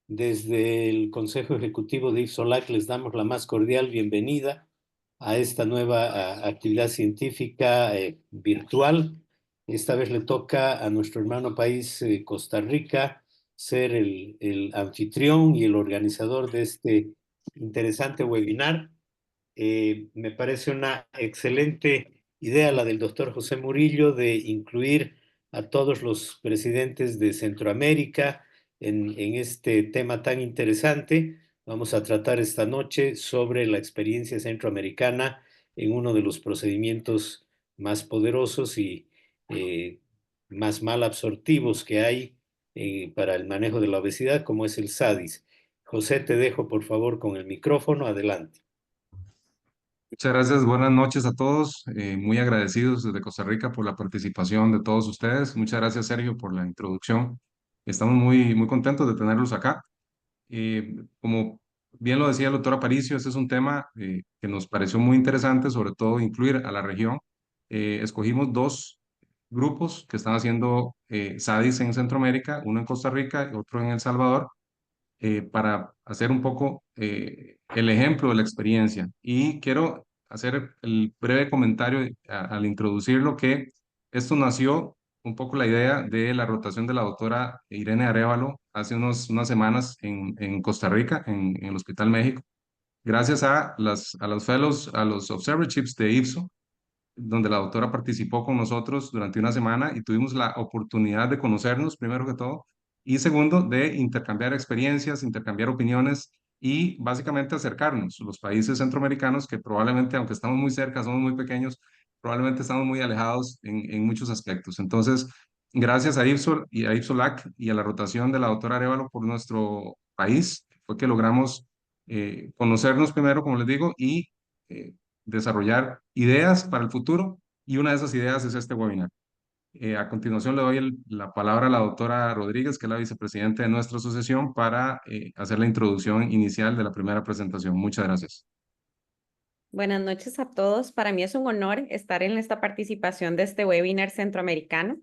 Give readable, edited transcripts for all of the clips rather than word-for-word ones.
Desde el Consejo Ejecutivo de IFSOLAC les damos la más cordial bienvenida a esta nueva actividad científica virtual. Esta vez le toca a nuestro hermano país, Costa Rica, ser el anfitrión y el organizador de este interesante webinar. Me parece una excelente idea la del doctor José Murillo de incluir a todos los presidentes de Centroamérica en este tema tan interesante. Vamos a tratar esta noche sobre la experiencia centroamericana en uno de los procedimientos más poderosos y eh, más mal absortivos que hay para el manejo de la obesidad, como es el SADIS. José, te dejo por favor con el micrófono. Adelante. Muchas gracias, buenas noches a todos. Muy agradecidos desde Costa Rica por la participación de todos ustedes. Muchas gracias, Sergio, por la introducción. Estamos muy contentos de tenerlos acá. Como bien lo decía el doctor Aparicio, este es un tema que nos pareció muy interesante, sobre todo incluir a la región. Escogimos dos grupos que están haciendo SADIS en Centroamérica, uno en Costa Rica y otro en El Salvador, para hacer un poco el ejemplo de la experiencia. Y quiero hacer el breve comentario al introducirlo, que esto nació un poco la idea de la rotación de la doctora Irene Arévalo hace unas semanas en Costa Rica, en el Hospital México, gracias a los fellows, a los observerships de IFSO, donde la doctora participó con nosotros durante una semana y tuvimos la oportunidad de conocernos, primero que todo, y segundo, de intercambiar experiencias, intercambiar opiniones y básicamente acercarnos. Los países centroamericanos, que probablemente, aunque estamos muy cerca, somos muy pequeños, probablemente estamos muy alejados en muchos aspectos. Entonces, gracias a IFSOL y a IFSOLAC y a la rotación de la doctora Arevalo por nuestro país, fue que logramos conocernos primero, como les digo, y eh, desarrollar ideas para el futuro, y una de esas ideas es este webinar. A continuación le doy la palabra a la doctora Rodríguez, que es la vicepresidenta de nuestra asociación, para hacer la introducción inicial de la primera presentación. Muchas gracias. Buenas noches a todos. Para mí es un honor estar en esta participación de este webinar centroamericano.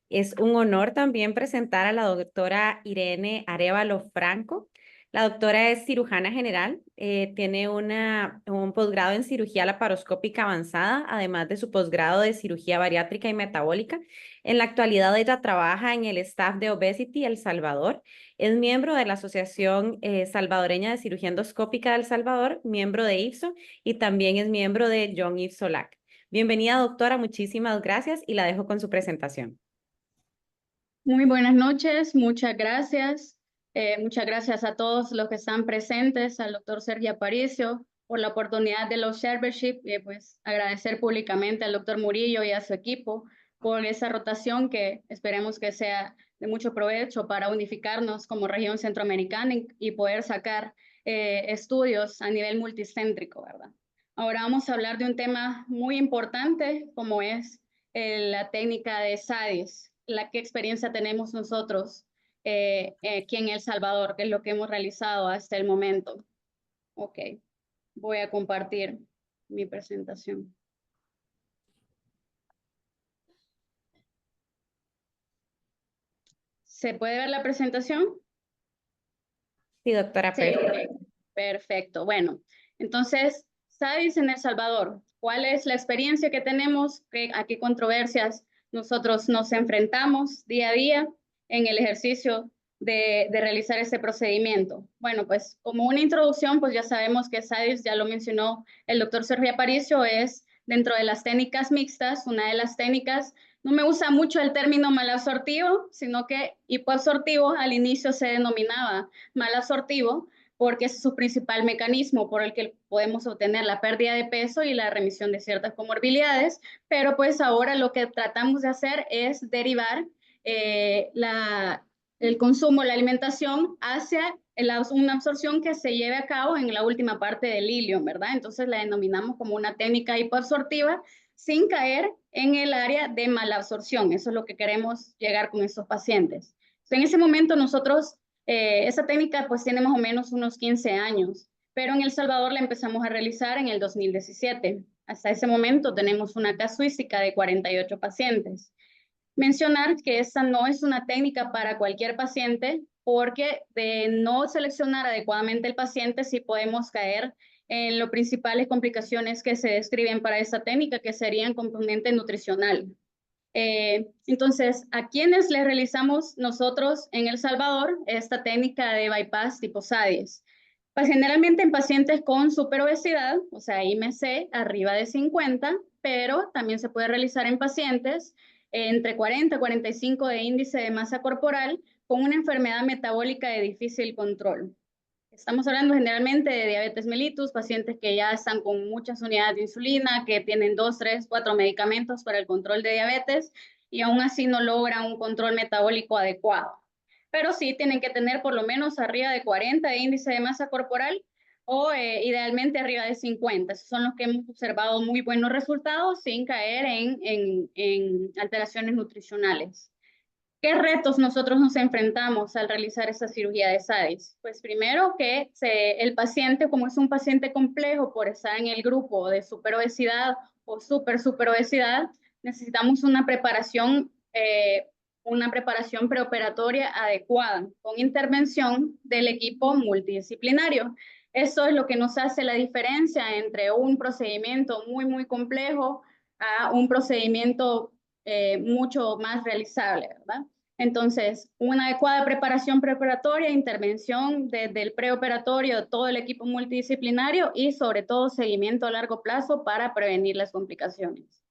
Es un honor también presentar a la doctora Irene Arévalo Franco. La doctora es cirujana general, tiene un posgrado en cirugía laparoscópica avanzada, además de su posgrado de cirugía bariátrica y metabólica. En la actualidad ella trabaja en el staff de Obesity El Salvador. Es miembro de la Asociación Salvadoreña de Cirugía Endoscópica de El Salvador, miembro de IFSO y también es miembro de John Yves Solac. Bienvenida, doctora, muchísimas gracias y la dejo con su presentación. Muy buenas noches, muchas gracias. Muchas gracias a todos los que están presentes, al doctor Sergio Aparicio por la oportunidad del observership, pues agradecer públicamente al doctor Murillo y a su equipo por esa rotación que esperemos que sea de mucho provecho para unificarnos como región centroamericana y poder sacar estudios a nivel multicéntrico, ¿verdad? Ahora vamos a hablar de un tema muy importante como es la técnica de SADIS, qué experiencia tenemos nosotros aquí en El Salvador, que es lo que hemos realizado hasta el momento. Ok, voy a compartir mi presentación. ¿Se puede ver la presentación? Sí, doctora, Sí, perfecto. Bueno, entonces, SADIS en El Salvador, ¿cuál es la experiencia que tenemos? ¿A qué controversias nosotros nos enfrentamos día a día en el ejercicio de realizar este procedimiento? Bueno, pues como una introducción, pues ya sabemos que SADIS, ya lo mencionó el doctor Sergio Aparicio, es dentro de las técnicas mixtas, una de las técnicas. No me gusta mucho el término malabsortivo, sino que hipoabsortivo al inicio se denominaba malabsortivo, porque es su principal mecanismo por el que podemos obtener la pérdida de peso y la remisión de ciertas comorbilidades, pero pues ahora lo que tratamos de hacer es derivar el consumo, la alimentación hacia una absorción que se lleve a cabo en la última parte del ilion, ¿verdad? Entonces la denominamos como una técnica hipoabsortiva sin caer en el área de malabsorción. Eso es lo que queremos llegar con estos pacientes. En ese momento nosotros, esa técnica pues tiene más o menos unos 15 años, pero en El Salvador la empezamos a realizar en el 2017. Hasta ese momento tenemos una casuística de 48 pacientes. Mencionar que esta no es una técnica para cualquier paciente porque de no seleccionar adecuadamente el paciente sí podemos caer en las principales complicaciones que se describen para esta técnica, que serían componente nutricional. Entonces, ¿a quiénes le realizamos nosotros en El Salvador esta técnica de bypass tipo SADIS? Pues generalmente en pacientes con superobesidad, o sea, IMC arriba de 50, pero también se puede realizar en pacientes entre 40 y 45 de índice de masa corporal con una enfermedad metabólica de difícil control. Estamos hablando generalmente de diabetes mellitus, pacientes que ya están con muchas unidades de insulina, que tienen 2, 3, 4 medicamentos para el control de diabetes y aún así no logran un control metabólico adecuado. Pero sí tienen que tener por lo menos arriba de 40 de índice de masa corporal o idealmente arriba de 50. Esos son los que hemos observado muy buenos resultados sin caer en alteraciones nutricionales. ¿Qué retos nosotros nos enfrentamos al realizar esta cirugía de SADIS? Pues primero que el paciente, como es un paciente complejo por estar en el grupo de superobesidad o superobesidad, necesitamos una preparación preoperatoria adecuada con intervención del equipo multidisciplinario. Eso es lo que nos hace la diferencia entre un procedimiento muy complejo a un procedimiento mucho más realizable, ¿verdad? Entonces, una adecuada preparación preparatoria, intervención desde el preoperatorio de todo el equipo multidisciplinario y sobre todo seguimiento a largo plazo para prevenir las complicaciones.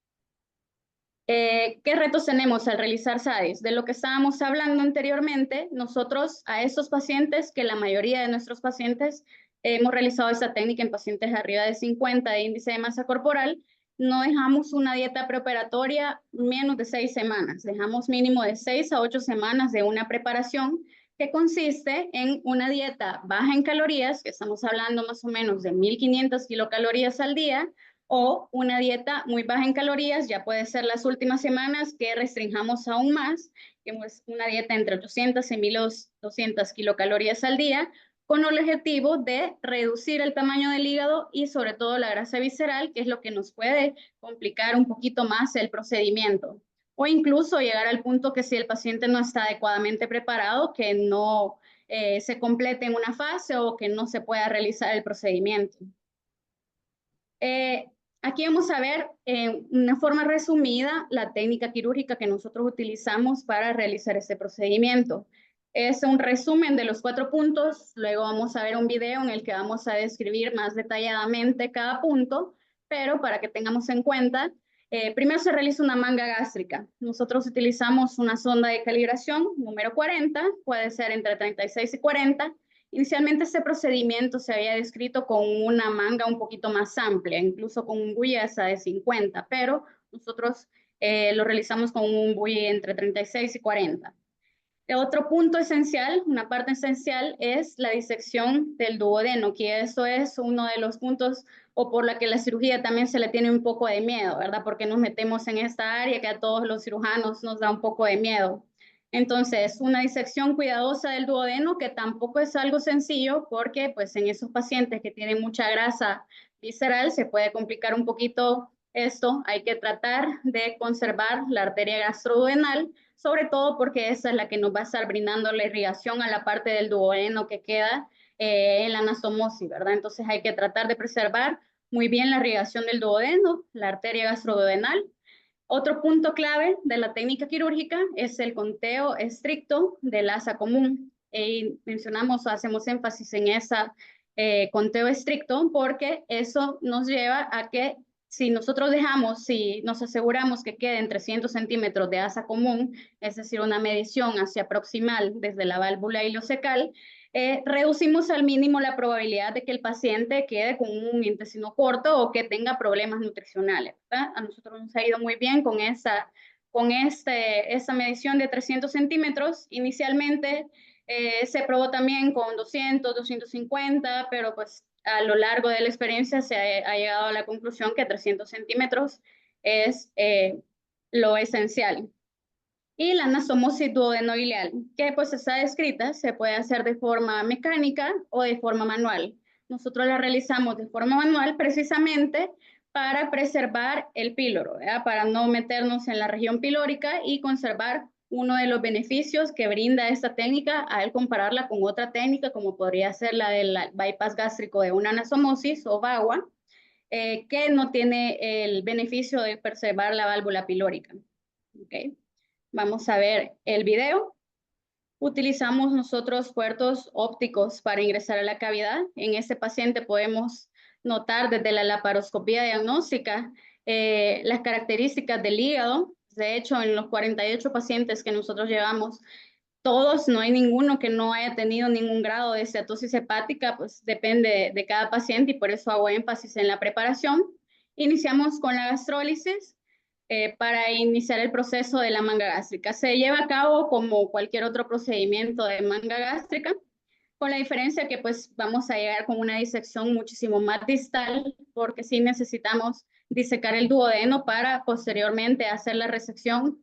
¿Qué retos tenemos al realizar SADIS? De lo que estábamos hablando anteriormente, nosotros a estos pacientes, que la mayoría de nuestros pacientes hemos realizado esta técnica en pacientes arriba de 50 de índice de masa corporal, no dejamos una dieta preoperatoria menos de 6 semanas, dejamos mínimo de 6 a 8 semanas de una preparación que consiste en una dieta baja en calorías, que estamos hablando más o menos de 1500 kilocalorías al día, o una dieta muy baja en calorías, ya puede ser las últimas semanas que restringamos aún más, que es una dieta entre 800 y 1200 kilocalorías al día, con el objetivo de reducir el tamaño del hígado y sobre todo la grasa visceral, que es lo que nos puede complicar un poquito más el procedimiento. O incluso llegar al punto que si el paciente no está adecuadamente preparado, que no se complete en una fase o que no se pueda realizar el procedimiento. Aquí vamos a ver en una forma resumida la técnica quirúrgica que nosotros utilizamos para realizar este procedimiento. Es un resumen de los 4 puntos, luego vamos a ver un video en el que vamos a describir más detalladamente cada punto, pero para que tengamos en cuenta, primero se realiza una manga gástrica. Nosotros utilizamos una sonda de calibración número 40, puede ser entre 36 y 40. Inicialmente este procedimiento se había descrito con una manga un poquito más amplia, incluso con un bulle hasta de 50, pero nosotros lo realizamos con un bulle entre 36 y 40. Otro punto esencial, una parte esencial, es la disección del duodeno, que eso es uno de los puntos o por la que la cirugía también se le tiene un poco de miedo, ¿verdad? Porque nos metemos en esta área que a todos los cirujanos nos da un poco de miedo. Entonces, una disección cuidadosa del duodeno, que tampoco es algo sencillo, porque pues en esos pacientes que tienen mucha grasa visceral se puede complicar un poquito esto. Hay que tratar de conservar la arteria gastroduodenal, sobre todo porque esa es la que nos va a estar brindando la irrigación a la parte del duodeno que queda en la anastomosis, ¿verdad? Entonces hay que tratar de preservar muy bien la irrigación del duodeno, la arteria gastroduodenal. Otro punto clave de la técnica quirúrgica es el conteo estricto del asa común. Mencionamos o hacemos énfasis en ese conteo estricto porque eso nos lleva a que si nosotros si nos aseguramos que queden 300 centímetros de asa común, es decir, una medición hacia proximal desde la válvula ileocecal, reducimos al mínimo la probabilidad de que el paciente quede con un intestino corto o que tenga problemas nutricionales, ¿verdad? A nosotros nos ha ido muy bien con esa medición de 300 centímetros. Inicialmente se probó también con 200, 250, pero pues a lo largo de la experiencia se ha llegado a la conclusión que 300 centímetros es lo esencial. Y la anastomosis duodenoileal, que pues está descrita, se puede hacer de forma mecánica o de forma manual. Nosotros la realizamos de forma manual precisamente para preservar el píloro, ¿verdad? Para no meternos en la región pilórica y conservar uno de los beneficios que brinda esta técnica al compararla con otra técnica, como podría ser la del bypass gástrico de una anastomosis o VAWA, que no tiene el beneficio de preservar la válvula pilórica. Okay. Vamos a ver el video. Utilizamos nosotros puertos ópticos para ingresar a la cavidad. En este paciente podemos notar desde la laparoscopía diagnóstica las características del hígado. De hecho, en los 48 pacientes que nosotros llevamos, todos, no hay ninguno que no haya tenido ningún grado de esteatosis hepática, pues depende de cada paciente y por eso hago énfasis en la preparación. Iniciamos con la gastrólisis para iniciar el proceso de la manga gástrica. Se lleva a cabo como cualquier otro procedimiento de manga gástrica, con la diferencia que pues vamos a llegar con una disección muchísimo más distal, porque sí necesitamos disecar el duodeno para posteriormente hacer la resección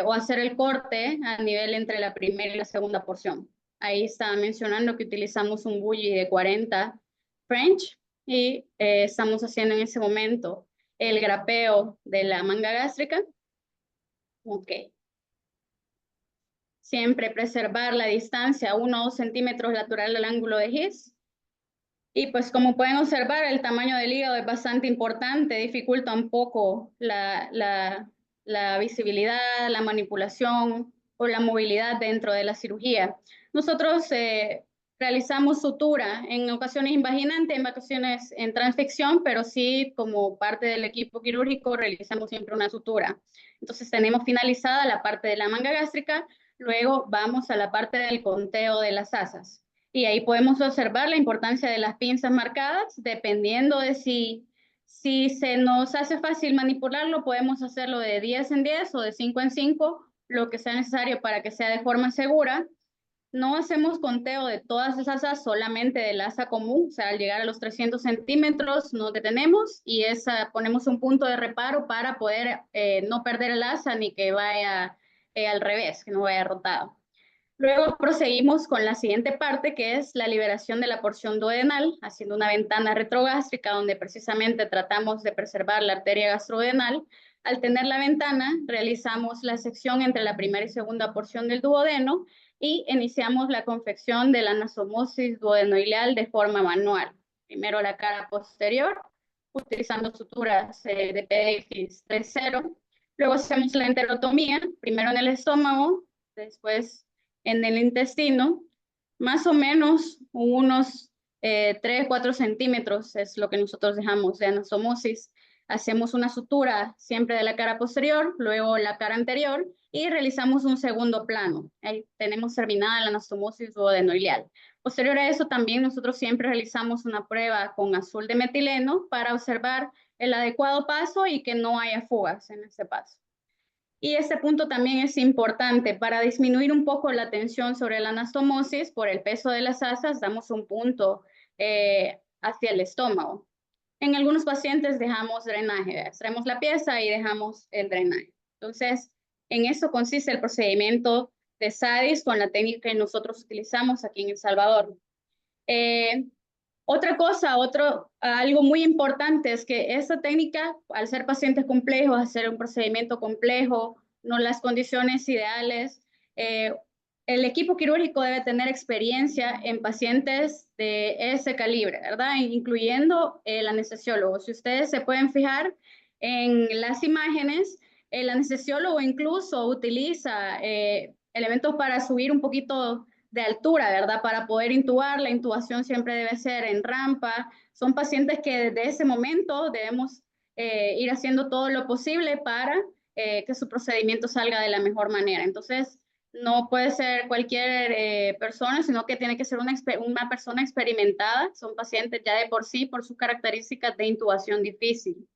o hacer el corte a nivel entre la primera y la segunda porción. Ahí estaba mencionando que utilizamos un bully de 40 French y estamos haciendo en ese momento el grapeo de la manga gástrica. Ok. Siempre preservar la distancia 1 o 2 centímetros lateral al ángulo de His. Y pues como pueden observar, el tamaño del hígado es bastante importante, dificulta un poco la visibilidad, la manipulación o la movilidad dentro de la cirugía. Nosotros realizamos sutura, en ocasiones invaginante, en ocasiones en transfección, pero sí como parte del equipo quirúrgico realizamos siempre una sutura. Entonces tenemos finalizada la parte de la manga gástrica, luego vamos a la parte del conteo de las asas. Y ahí podemos observar la importancia de las pinzas marcadas, dependiendo de si se nos hace fácil manipularlo, podemos hacerlo de 10 en 10 o de 5 en 5, lo que sea necesario para que sea de forma segura. No hacemos conteo de todas esas asas, solamente del asa común, o sea, al llegar a los 300 centímetros nos detenemos y ponemos un punto de reparo para poder no perder el asa ni que vaya al revés, que no vaya rotado. Luego proseguimos con la siguiente parte, que es la liberación de la porción duodenal, haciendo una ventana retrogástrica donde precisamente tratamos de preservar la arteria gastrodenal. Al tener la ventana, realizamos la sección entre la primera y segunda porción del duodeno y iniciamos la confección de la anastomosis duodenoileal de forma manual. Primero la cara posterior, utilizando suturas de PDX 3.0. Luego hacemos la enterotomía, primero en el estómago, después en el intestino, más o menos unos 3-4 centímetros es lo que nosotros dejamos de anastomosis. Hacemos una sutura siempre de la cara posterior, luego la cara anterior y realizamos un segundo plano. Ahí tenemos terminada la anastomosis duodenoileal. Posterior a eso también nosotros siempre realizamos una prueba con azul de metileno para observar el adecuado paso y que no haya fugas en ese paso. Y este punto también es importante para disminuir un poco la tensión sobre la anastomosis. Por el peso de las asas damos un punto hacia el estómago. En algunos pacientes dejamos drenaje, extraemos la pieza y dejamos el drenaje. Entonces, en eso consiste el procedimiento de SADIS con la técnica que nosotros utilizamos aquí en El Salvador. Otra cosa, algo muy importante es que esta técnica, al ser pacientes complejos, hacer un procedimiento complejo, no las condiciones ideales, el equipo quirúrgico debe tener experiencia en pacientes de ese calibre, ¿verdad? Incluyendo el anestesiólogo. Si ustedes se pueden fijar en las imágenes, el anestesiólogo incluso utiliza elementos para subir un poquito de altura, ¿verdad? Para poder intubar, la intubación siempre debe ser en rampa. Son pacientes que desde ese momento debemos ir haciendo todo lo posible para que su procedimiento salga de la mejor manera. Entonces, no puede ser cualquier persona, sino que tiene que ser una persona experimentada. Son pacientes ya de por sí, por sus características de intubación difícil.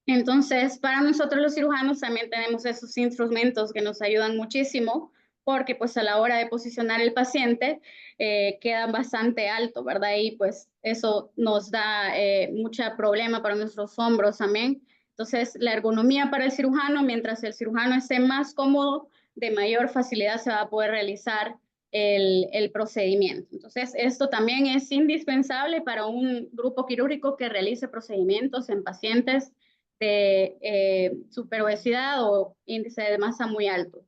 Entonces, para nosotros los cirujanos también tenemos esos instrumentos que nos ayudan muchísimo, porque pues a la hora de posicionar el paciente queda bastante alto, ¿verdad? Y pues eso nos da mucho problema para nuestros hombros también. Entonces, la ergonomía para el cirujano, mientras el cirujano esté más cómodo, de mayor facilidad se va a poder realizar el procedimiento. Entonces, esto también es indispensable para un grupo quirúrgico que realice procedimientos en pacientes de superobesidad o índice de masa muy alto.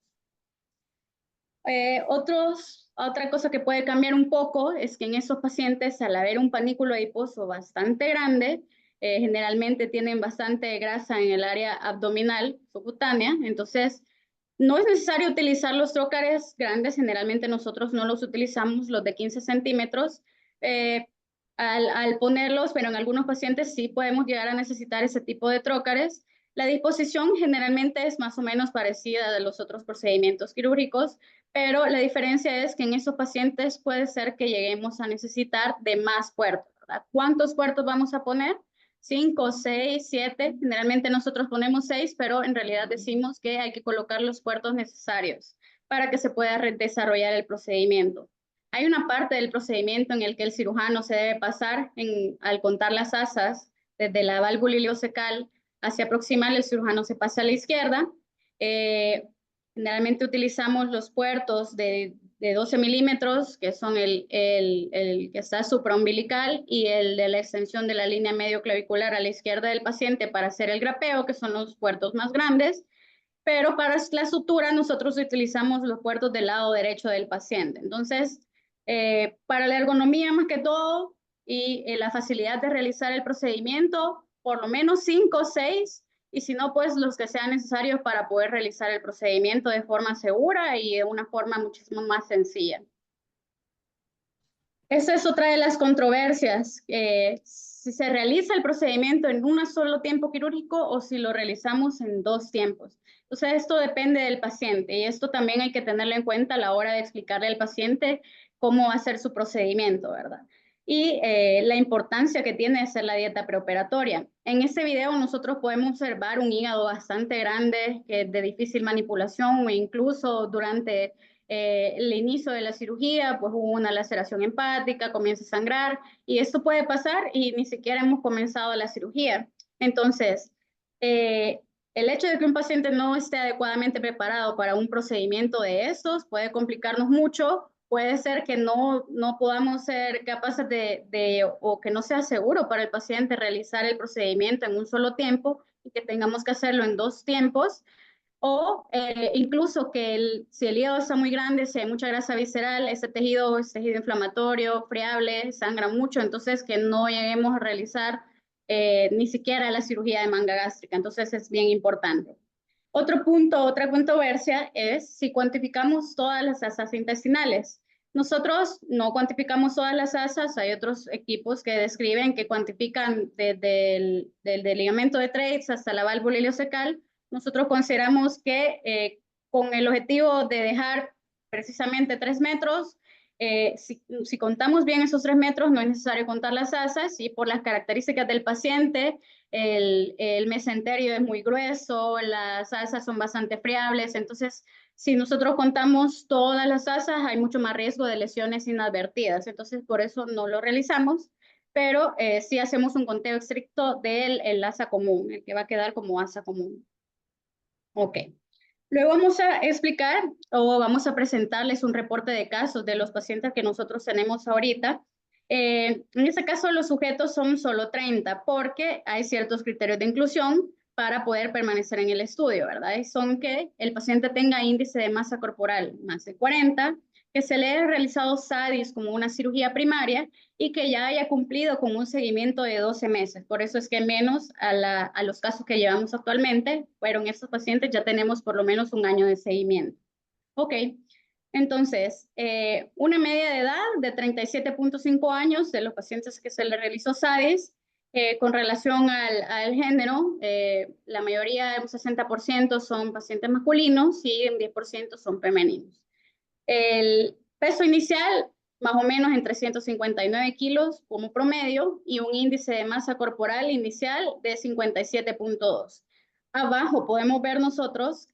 Otra cosa que puede cambiar un poco es que en esos pacientes, al haber un panículo adiposo bastante grande, generalmente tienen bastante grasa en el área abdominal subcutánea, entonces no es necesario utilizar los trócares grandes, generalmente nosotros no los utilizamos, los de 15 centímetros, al ponerlos, pero en algunos pacientes sí podemos llegar a necesitar ese tipo de trócares. La disposición generalmente es más o menos parecida a de los otros procedimientos quirúrgicos, pero la diferencia es que en esos pacientes puede ser que lleguemos a necesitar de más puertos, ¿verdad? ¿Cuántos puertos vamos a poner? 5, 6, 7. Generalmente nosotros ponemos 6, pero en realidad decimos que hay que colocar los puertos necesarios para que se pueda desarrollar el procedimiento. Hay una parte del procedimiento en el que el cirujano se debe pasar al contar las asas desde la válvula ileocecal hacia proximal, el cirujano se pasa a la izquierda. Generalmente utilizamos los puertos de 12 milímetros, que son el que está supraumbilical, y el de la extensión de la línea medio clavicular a la izquierda del paciente para hacer el grapeo, que son los puertos más grandes. Pero para la sutura nosotros utilizamos los puertos del lado derecho del paciente. Entonces, para la ergonomía más que todo y la facilidad de realizar el procedimiento, por lo menos 5 o 6, y si no, pues los que sean necesarios para poder realizar el procedimiento de forma segura y de una forma muchísimo más sencilla. Esa es otra de las controversias, si se realiza el procedimiento en un solo tiempo quirúrgico o si lo realizamos en 2 tiempos. Entonces, esto depende del paciente y esto también hay que tenerlo en cuenta a la hora de explicarle al paciente cómo hacer su procedimiento, ¿verdad? Y la importancia que tiene hacer la dieta preoperatoria. En este video nosotros podemos observar un hígado bastante grande, que es de difícil manipulación, o incluso durante el inicio de la cirugía, pues hubo una laceración hepática, comienza a sangrar, y esto puede pasar y ni siquiera hemos comenzado la cirugía. Entonces, el hecho de que un paciente no esté adecuadamente preparado para un procedimiento de estos puede complicarnos mucho. Puede ser que no podamos ser capaces o que no sea seguro para el paciente realizar el procedimiento en un solo tiempo y que tengamos que hacerlo en 2 tiempos. O incluso que si el hígado está muy grande, si hay mucha grasa visceral, ese tejido es tejido inflamatorio, friable, sangra mucho, entonces que no lleguemos a realizar ni siquiera la cirugía de manga gástrica. Entonces es bien importante. Otro punto, otra controversia es si cuantificamos todas las asas intestinales. Nosotros no cuantificamos todas las asas, hay otros equipos que describen que cuantifican desde el ligamento de Treitz hasta la válvula ileocecal. Nosotros consideramos que con el objetivo de dejar precisamente 3 metros, si contamos bien esos 3 metros, no es necesario contar las asas, y por las características del paciente, el mesenterio es muy grueso, las asas son bastante friables, entonces si nosotros contamos todas las asas hay mucho más riesgo de lesiones inadvertidas, entonces por eso no lo realizamos, pero sí hacemos un conteo estricto del asa común, el que va a quedar como asa común. Ok. Luego vamos a explicar o vamos a presentarles un reporte de casos de los pacientes que nosotros tenemos ahorita. En este caso los sujetos son solo 30 porque hay ciertos criterios de inclusión para poder permanecer en el estudio, ¿verdad? Y son que el paciente tenga índice de masa corporal más de 40, que se le haya realizado SADIS como una cirugía primaria y que ya haya cumplido con un seguimiento de 12 meses. Por eso es que menos a los casos que llevamos actualmente, fueron estos pacientes, ya tenemos por lo menos 1 año de seguimiento. Ok, entonces, una media de edad de 37.5 años de los pacientes que se les realizó SADIS. Con relación al género, la mayoría, un 60% son pacientes masculinos y un 10% son femeninos. El peso inicial, más o menos en 359 kilos como promedio, y un índice de masa corporal inicial de 57.2. Abajo podemos ver nosotros,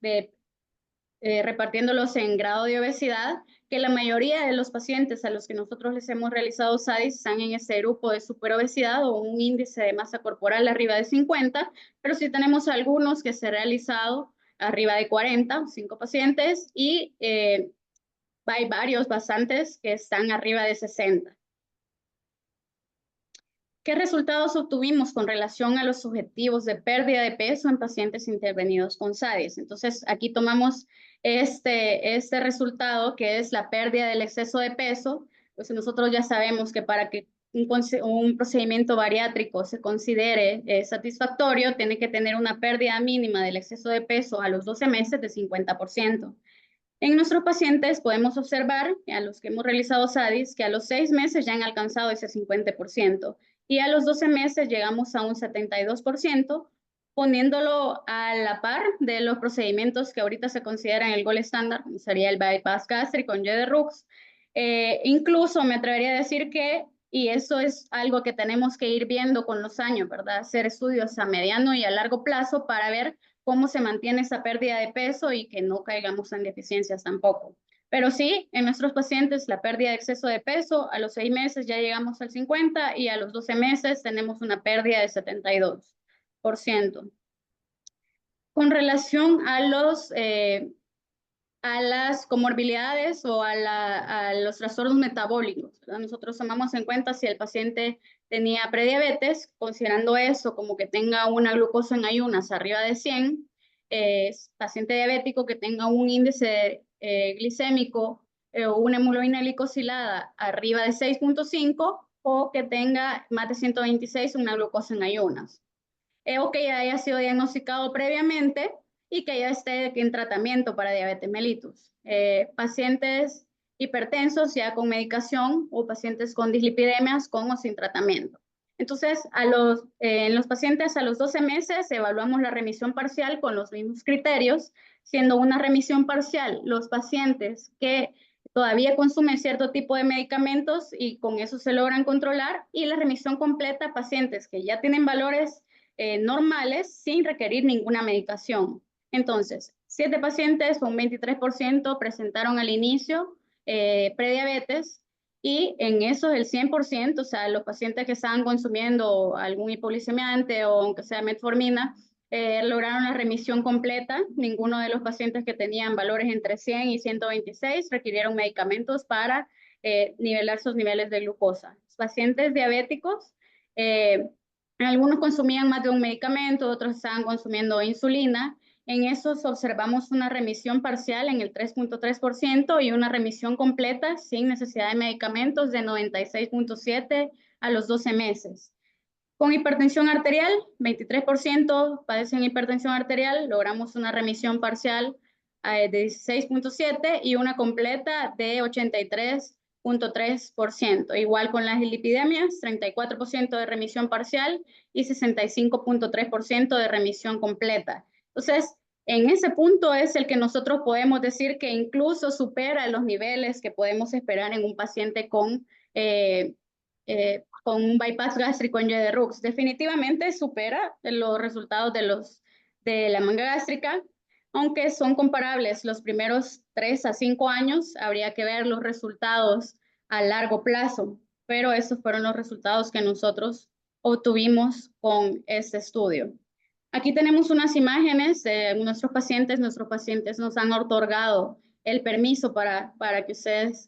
repartiéndolos en grado de obesidad, que la mayoría de los pacientes a los que nosotros les hemos realizado SADIS están en ese grupo de superobesidad o un índice de masa corporal arriba de 50, pero sí tenemos algunos que se han realizado arriba de 40, 5 pacientes, y hay bastantes que están arriba de 60. ¿Qué resultados obtuvimos con relación a los objetivos de pérdida de peso en pacientes intervenidos con SADIs? Entonces, aquí tomamos este resultado, que es la pérdida del exceso de peso. Pues nosotros ya sabemos que para que un procedimiento bariátrico se considere satisfactorio, tiene que tener una pérdida mínima del exceso de peso a los 12 meses de 50%. En nuestros pacientes podemos observar, a los que hemos realizado SADIs, que a los 6 meses ya han alcanzado ese 50%. Y a los 12 meses llegamos a un 72%, poniéndolo a la par de los procedimientos que ahorita se consideran el gold estándar, como sería el bypass gástrico en Rux. Incluso me atrevería a decir que, y eso es algo que tenemos que ir viendo con los años, ¿verdad? Hacer estudios a mediano y a largo plazo para ver cómo se mantiene esa pérdida de peso y que no caigamos en deficiencias tampoco. Pero sí, en nuestros pacientes la pérdida de exceso de peso, a los 6 meses ya llegamos al 50% y a los 12 meses tenemos una pérdida de 72%. Con relación a las comorbilidades o a los trastornos metabólicos, ¿verdad? Nosotros tomamos en cuenta si el paciente tenía prediabetes, considerando eso como que tenga una glucosa en ayunas arriba de 100, paciente diabético que tenga un índice glicémico o una hemoglobina glicosilada arriba de 6.5 o que tenga más de 126 una glucosa en ayunas. O que ya haya sido diagnosticado previamente y que ya esté en tratamiento para diabetes mellitus. Pacientes hipertensos ya con medicación o pacientes con dislipidemias con o sin tratamiento. Entonces, en los pacientes a los 12 meses evaluamos la remisión parcial con los mismos criterios, siendo una remisión parcial los pacientes que todavía consumen cierto tipo de medicamentos y con eso se logran controlar, y la remisión completa pacientes que ya tienen valores normales sin requerir ninguna medicación. Entonces, 7 pacientes con 23% presentaron al inicio prediabetes, y en esos el 100%, o sea, los pacientes que estaban consumiendo algún hipoglicemiante o aunque sea metformina, lograron la remisión completa. Ninguno de los pacientes que tenían valores entre 100 y 126 requirieron medicamentos para nivelar sus niveles de glucosa. Los pacientes diabéticos, algunos consumían más de un medicamento, otros estaban consumiendo insulina. En esos observamos una remisión parcial en el 3.3% y una remisión completa sin necesidad de medicamentos de 96.7% a los 12 meses. Con hipertensión arterial, 23% padecen hipertensión arterial, logramos una remisión parcial de 16.7% y una completa de 83.3%. Igual con las lipidemias, 34% de remisión parcial y 65.3% de remisión completa. Entonces, en ese punto es el que nosotros podemos decir que incluso supera los niveles que podemos esperar en un paciente con un bypass gástrico en Rux. Definitivamente supera los resultados de la manga gástrica, aunque son comparables los primeros 3 a 5 años, habría que ver los resultados a largo plazo, pero esos fueron los resultados que nosotros obtuvimos con este estudio. Aquí tenemos unas imágenes de nuestros pacientes nos han otorgado el permiso para que ustedes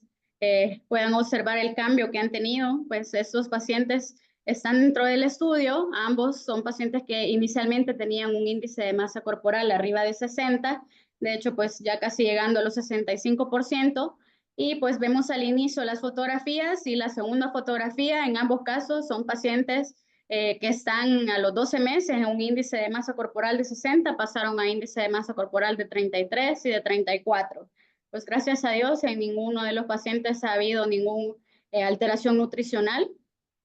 puedan observar el cambio que han tenido. Pues estos pacientes están dentro del estudio, ambos son pacientes que inicialmente tenían un índice de masa corporal arriba de 60, de hecho pues ya casi llegando a los 65%, y pues vemos al inicio las fotografías y la segunda fotografía, en ambos casos son pacientes que están a los 12 meses en un índice de masa corporal de 60, pasaron a índice de masa corporal de 33 y de 34. Pues gracias a Dios en ninguno de los pacientes ha habido ninguna alteración nutricional,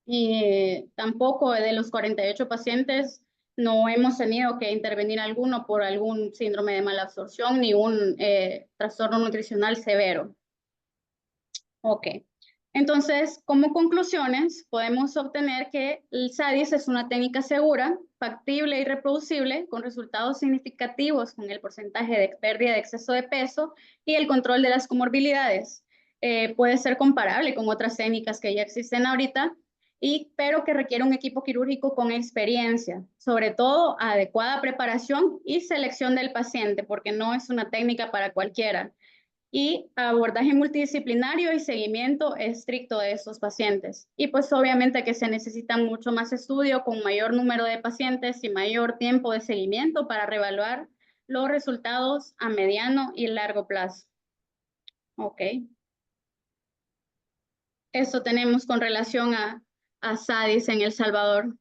y tampoco de los 48 pacientes no hemos tenido que intervenir alguno por algún síndrome de mala absorción ni un trastorno nutricional severo. Ok. Entonces, como conclusiones, podemos obtener que el SADIS es una técnica segura, factible y reproducible, con resultados significativos con el porcentaje de pérdida de exceso de peso y el control de las comorbilidades. Puede ser comparable con otras técnicas que ya existen ahorita, pero que requiere un equipo quirúrgico con experiencia, sobre todo adecuada preparación y selección del paciente, porque no es una técnica para cualquiera. y abordaje multidisciplinario y seguimiento estricto de estos pacientes. Y pues obviamente que se necesita mucho más estudio con mayor número de pacientes y mayor tiempo de seguimiento para reevaluar los resultados a mediano y largo plazo. Ok. Esto tenemos con relación a SADIS en El Salvador.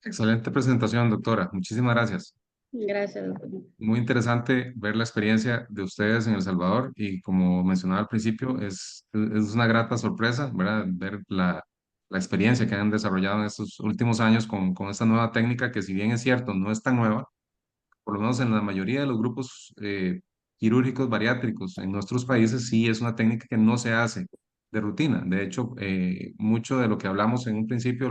Excelente presentación, doctora. Muchísimas gracias. Gracias, doctor. Muy interesante ver la experiencia de ustedes en El Salvador y como mencionaba al principio, es una grata sorpresa, ¿verdad? Ver la experiencia que han desarrollado en estos últimos años con esta nueva técnica que si bien es cierto, no es tan nueva, por lo menos en la mayoría de los grupos quirúrgicos bariátricos en nuestros países, sí es una técnica que no se hace de rutina. De hecho, mucho de lo que hablamos en un principio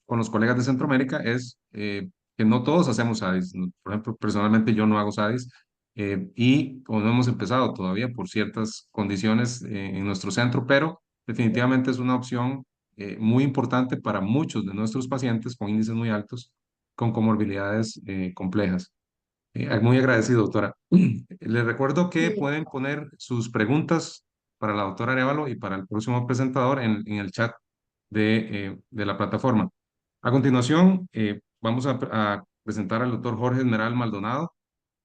con los colegas de Centroamérica es que no todos hacemos SADIS. Por ejemplo, personalmente yo no hago SADIS y o no hemos empezado todavía por ciertas condiciones en nuestro centro, pero definitivamente es una opción muy importante para muchos de nuestros pacientes con índices muy altos, con comorbilidades complejas. Muy agradecido, doctora. Les recuerdo que pueden poner sus preguntas para la doctora Arévalo y para el próximo presentador en el chat de la plataforma. A continuación, vamos a presentar al doctor Jorge Esmeral Maldonado.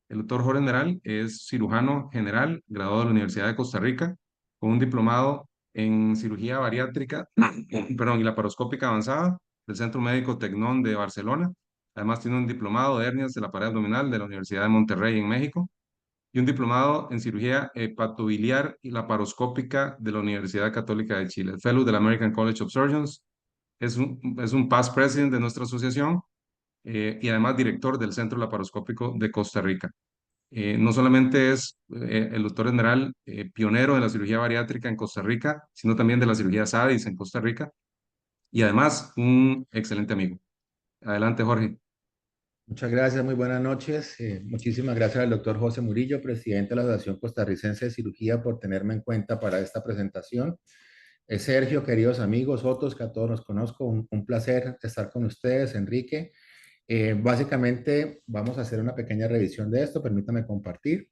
El doctor Jorge Esmeral es cirujano general, graduado de la Universidad de Costa Rica, con un diplomado en cirugía bariátrica, perdón, y laparoscópica avanzada del Centro Médico Tecnón de Barcelona. Además, tiene un diplomado de hernias de la pared abdominal de la Universidad de Monterrey en México y un diplomado en cirugía hepatobiliar y laparoscópica de la Universidad Católica de Chile, Fellow del American College of Surgeons. Es un past president de nuestra asociación y además director del Centro Laparoscópico de Costa Rica. No solamente es el doctor Esmeral pionero de la cirugía bariátrica en Costa Rica, sino también de la cirugía SADIS en Costa Rica y además un excelente amigo. Adelante, Jorge. Muchas gracias, muy buenas noches. Muchísimas gracias al doctor José Murillo, presidente de la Asociación Costarricense de Cirugía, por tenerme en cuenta para esta presentación. Sergio, queridos amigos, otros que a todos nos conozco, un placer estar con ustedes, Enrique. Básicamente vamos a hacer una pequeña revisión de esto, permítame compartir.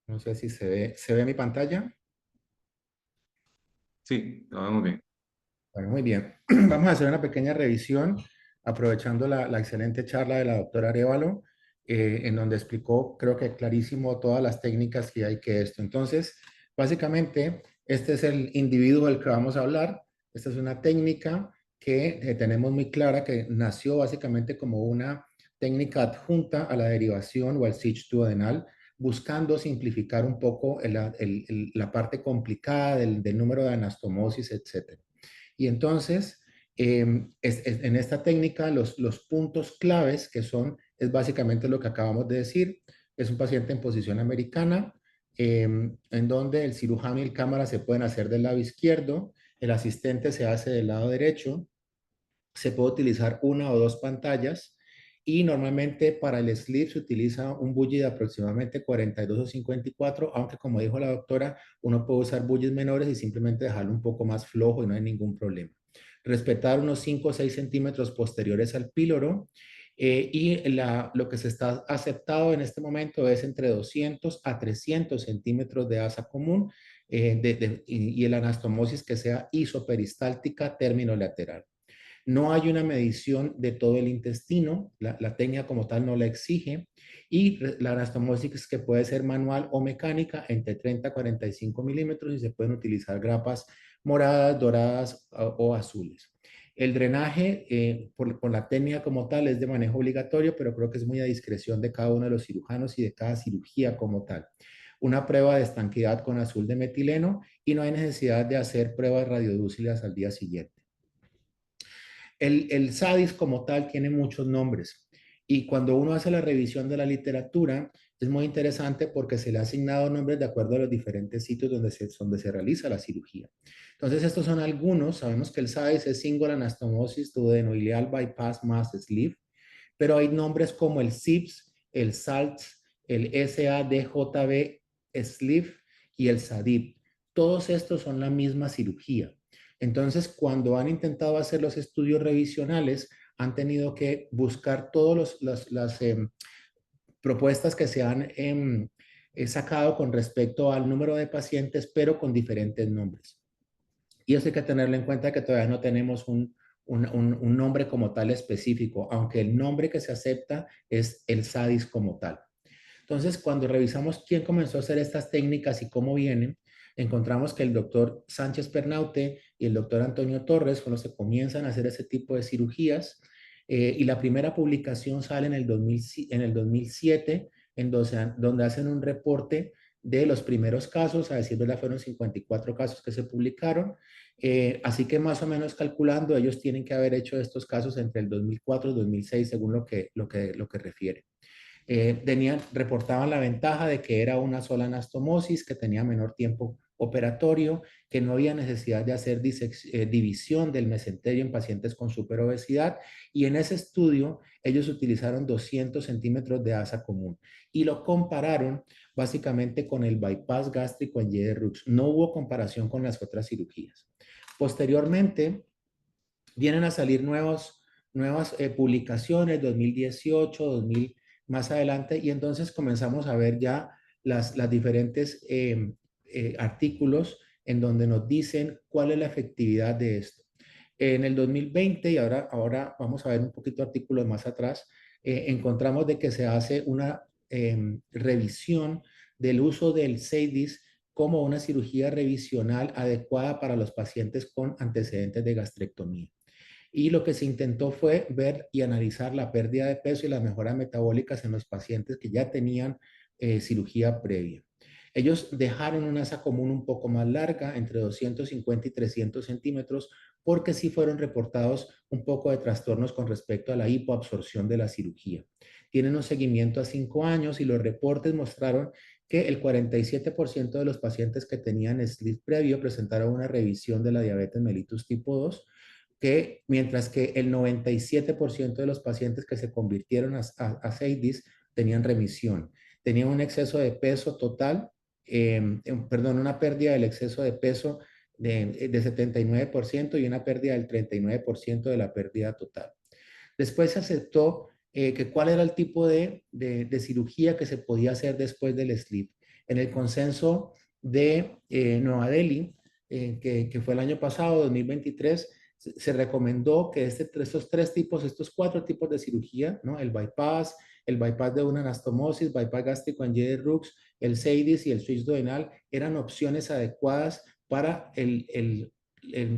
No sé si ¿se ve mi pantalla? Sí, lo vemos bien. Bueno, muy bien. Vamos a hacer una pequeña revisión, aprovechando la excelente charla de la doctora Arévalo, en donde explicó, creo que clarísimo, todas las técnicas que hay que esto. Entonces, básicamente, este es el individuo del que vamos a hablar. Esta es una técnica que tenemos muy clara, que nació básicamente como una técnica adjunta a la derivación o al stitch duodenal, buscando simplificar un poco la parte complicada del número de anastomosis, etcétera. Y entonces, en esta técnica, los puntos claves es básicamente lo que acabamos de decir. Es un paciente en posición americana, en donde el cirujano y el cámara se pueden hacer del lado izquierdo, el asistente se hace del lado derecho, se puede utilizar una o dos pantallas y normalmente para el sleeve se utiliza un bully de aproximadamente 42 o 54, aunque como dijo la doctora, uno puede usar bullies menores y simplemente dejarlo un poco más flojo y no hay ningún problema. Respetar unos 5 o 6 centímetros posteriores al píloro y lo que se está aceptado en este momento es entre 200 a 300 centímetros de asa común y el anastomosis que sea isoperistáltica término lateral. No hay una medición de todo el intestino, la técnica como tal no la exige, y la anastomosis que puede ser manual o mecánica entre 30 a 45 milímetros y se pueden utilizar grapas moradas, doradas o azules. El drenaje por la técnica como tal es de manejo obligatorio, pero creo que es muy a discreción de cada uno de los cirujanos y de cada cirugía como tal. Una prueba de estanquidad con azul de metileno y no hay necesidad de hacer pruebas radiodúciles al día siguiente. El SADIS como tal tiene muchos nombres y cuando uno hace la revisión de la literatura es muy interesante porque se le ha asignado nombres de acuerdo a los diferentes sitios donde se realiza la cirugía. Entonces estos son algunos, sabemos que el SADIS es Single Anastomosis Duodenoileal Bypass Mass Sleeve, pero hay nombres como el SIPS, el SALTS, el SADJB, SLIF y el SADIP. Todos estos son la misma cirugía. Entonces, cuando han intentado hacer los estudios revisionales, han tenido que buscar todas las propuestas que se han sacado con respecto al número de pacientes, pero con diferentes nombres. Y eso hay que tenerlo en cuenta, que todavía no tenemos un nombre como tal específico, aunque el nombre que se acepta es el SADIS como tal. Entonces, cuando revisamos quién comenzó a hacer estas técnicas y cómo vienen, encontramos que el doctor Sánchez Pernaute y el doctor Antonio Torres son los que comienzan a hacer ese tipo de cirugías. Y la primera publicación sale en el 2007, donde hacen un reporte de los primeros casos. A decir verdad, fueron 54 casos que se publicaron. Así que más o menos calculando, ellos tienen que haber hecho estos casos entre el 2004 y 2006, según lo que refiere. Reportaban la ventaja de que era una sola anastomosis, que tenía menor tiempo operatorio, que no había necesidad de hacer división del mesenterio en pacientes con superobesidad, y en ese estudio ellos utilizaron 200 centímetros de asa común y lo compararon básicamente con el bypass gástrico en Y de Rux. No hubo comparación con las otras cirugías. Posteriormente vienen a salir nuevas publicaciones, 2018, 2000 más adelante, y entonces comenzamos a ver ya las diferentes artículos en donde nos dicen cuál es la efectividad de esto. En el 2020, y ahora vamos a ver un poquito artículos más atrás, encontramos de que se hace una revisión del uso del SADIS como una cirugía revisional adecuada para los pacientes con antecedentes de gastrectomía. Y lo que se intentó fue ver y analizar la pérdida de peso y las mejoras metabólicas en los pacientes que ya tenían cirugía previa. Ellos dejaron una asa común un poco más larga, entre 250 y 300 centímetros, porque sí fueron reportados un poco de trastornos con respecto a la hipoabsorción de la cirugía. Tienen un seguimiento a 5 años y los reportes mostraron que el 47% de los pacientes que tenían SLIF previo presentaron una revisión de la diabetes mellitus tipo 2, que mientras que el 97% de los pacientes que se convirtieron a SADIS tenían remisión. Tenían un exceso de peso total, una pérdida del exceso de peso de 79% y una pérdida del 39% de la pérdida total. Después se aceptó que cuál era el tipo de cirugía que se podía hacer después del SLIF. En el consenso de Nueva Delhi, que fue el año pasado, 2023, se recomendó que estos 4 tipos de cirugía, ¿no? El bypass de una anastomosis, bypass gástrico en Y de Rux, el SADIS y el switch duodenal, eran opciones adecuadas para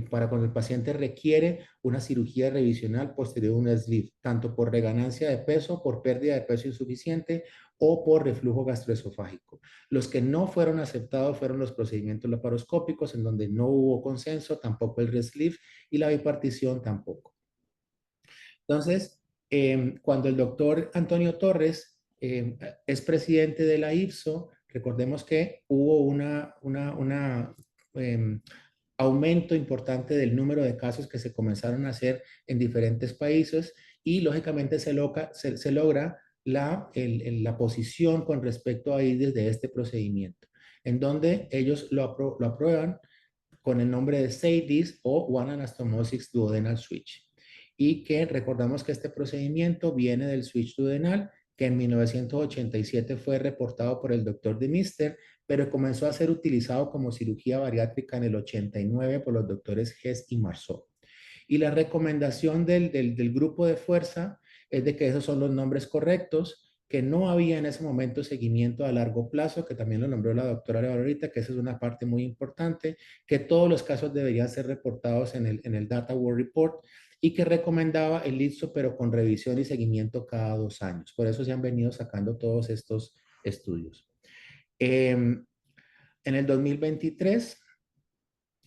para cuando el paciente requiere una cirugía revisional posterior a un SLIF, tanto por reganancia de peso, por pérdida de peso insuficiente o por reflujo gastroesofágico. Los que no fueron aceptados fueron los procedimientos laparoscópicos, en donde no hubo consenso, tampoco el RESLIF, y la bipartición tampoco. Entonces, cuando el doctor Antonio Torres es presidente de la IFSO, recordemos que hubo un aumento importante del número de casos que se comenzaron a hacer en diferentes países, y lógicamente se logra la posición con respecto a IDES de este procedimiento, en donde ellos lo aprueban con el nombre de SADIS o One Anastomosis Duodenal Switch. Y que recordamos que este procedimiento viene del switch duodenal, que en 1987 fue reportado por el doctor de Mister, pero comenzó a ser utilizado como cirugía bariátrica en el 89 por los doctores Hess y Marceau. Y la recomendación del grupo de fuerza es de que esos son los nombres correctos, que no había en ese momento seguimiento a largo plazo, que también lo nombró la doctora ahorita, que esa es una parte muy importante, que todos los casos deberían ser reportados en el Data World Report, y que recomendaba el IFSO, pero con revisión y seguimiento cada 2 años. Por eso se han venido sacando todos estos estudios. En el 2023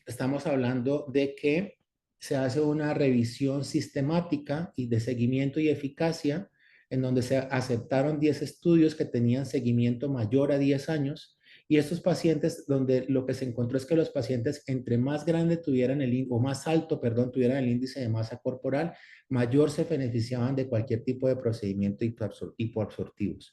estamos hablando de que se hace una revisión sistemática y de seguimiento y eficacia, en donde se aceptaron 10 estudios que tenían seguimiento mayor a 10 años Y estos pacientes, donde lo que se encontró es que los pacientes, entre más grande tuvieran o más alto, perdón, tuvieran el índice de masa corporal, mayor se beneficiaban de cualquier tipo de procedimiento hipoabsortivos.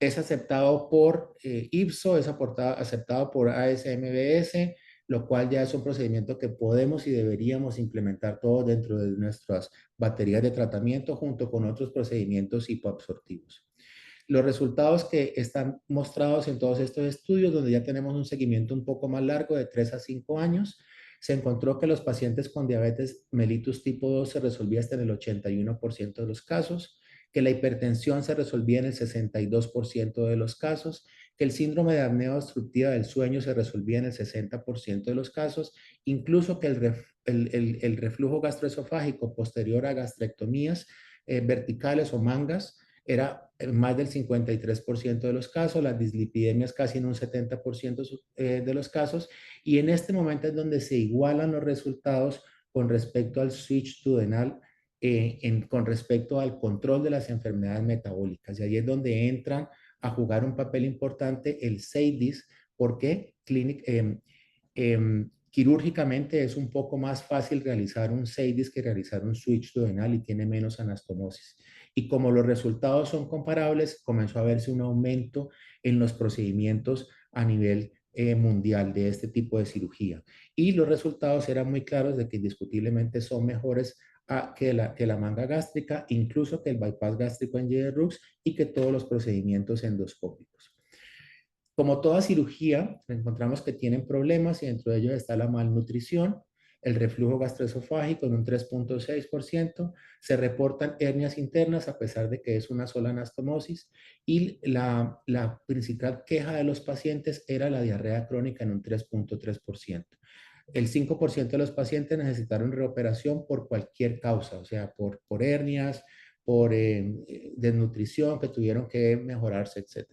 Es aceptado por IPSO, es aceptado por ASMBS, lo cual ya es un procedimiento que podemos y deberíamos implementar todos dentro de nuestras baterías de tratamiento junto con otros procedimientos hipoabsortivos. Los resultados que están mostrados en todos estos estudios, donde ya tenemos un seguimiento un poco más largo de 3 a 5 años, se encontró que los pacientes con diabetes mellitus tipo 2 se resolvía hasta en el 81% de los casos, que la hipertensión se resolvía en el 62% de los casos, que el síndrome de apnea obstructiva del sueño se resolvía en el 60% de los casos, incluso que el reflujo gastroesofágico posterior a gastrectomías verticales o mangas era más del 53% de los casos, las dislipidemias casi en un 70% de los casos, y en este momento es donde se igualan los resultados con respecto al switch duodenal, con respecto al control de las enfermedades metabólicas. Y ahí es donde entran a jugar un papel importante el SADIS, porque quirúrgicamente es un poco más fácil realizar un SADIS que realizar un switch duodenal y tiene menos anastomosis. Y como los resultados son comparables, comenzó a verse un aumento en los procedimientos a nivel mundial de este tipo de cirugía. Y los resultados eran muy claros de que indiscutiblemente son mejores que la manga gástrica, incluso que el bypass gástrico en GR-RUX y que todos los procedimientos endoscópicos. Como toda cirugía, encontramos que tienen problemas y dentro de ellos está la malnutrición, el reflujo gastroesofágico en un 3.6%, se reportan hernias internas a pesar de que es una sola anastomosis y la principal queja de los pacientes era la diarrea crónica en un 3.3%. El 5% de los pacientes necesitaron reoperación por cualquier causa, o sea, por hernias, por desnutrición que tuvieron que mejorarse, etc.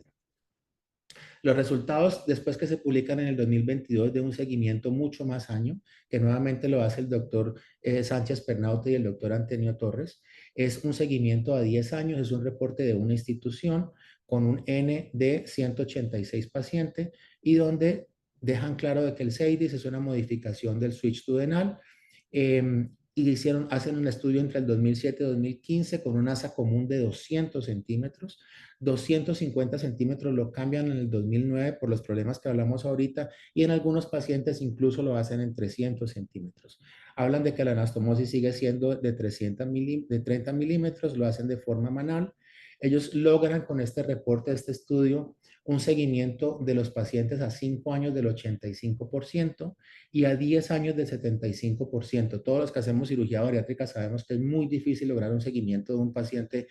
Los resultados, después que se publican en el 2022, de un seguimiento mucho más año, que nuevamente lo hace el doctor Sánchez Pernaute y el doctor Antonio Torres, es un seguimiento a 10 años, es un reporte de una institución con un N de 186 pacientes y donde dejan claro de que el SADIS es una modificación del switch duodenal. Y hacen un estudio entre el 2007 y 2015 con un asa común de 200 centímetros. 250 centímetros lo cambian en el 2009 por los problemas que hablamos ahorita y en algunos pacientes incluso lo hacen en 300 centímetros. Hablan de que la anastomosis sigue siendo de 30 milímetros, lo hacen de forma manual. Ellos logran con este reporte, este estudio, un seguimiento de los pacientes a 5 años del 85% y a 10 años del 75%. Todos los que hacemos cirugía bariátrica sabemos que es muy difícil lograr un seguimiento de un paciente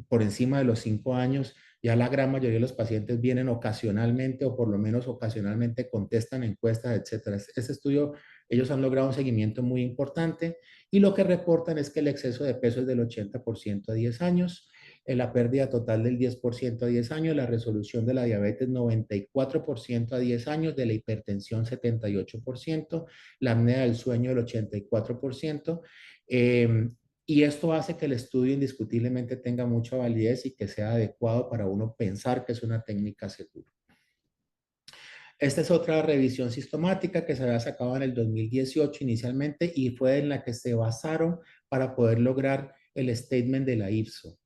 por encima de los 5 años. Ya la gran mayoría de los pacientes vienen ocasionalmente o por lo menos ocasionalmente contestan encuestas, etc. Este estudio, ellos han logrado un seguimiento muy importante y lo que reportan es que el exceso de peso es del 80% a 10 años, la pérdida total del 10% a 10 años, la resolución de la diabetes 94% a 10 años, de la hipertensión 78%, la apnea del sueño del 84%. Y esto hace que el estudio indiscutiblemente tenga mucha validez y que sea adecuado para uno pensar que es una técnica segura. Esta es otra revisión sistemática que se había sacado en el 2018 inicialmente y fue en la que se basaron para poder lograr el statement de la IPSO.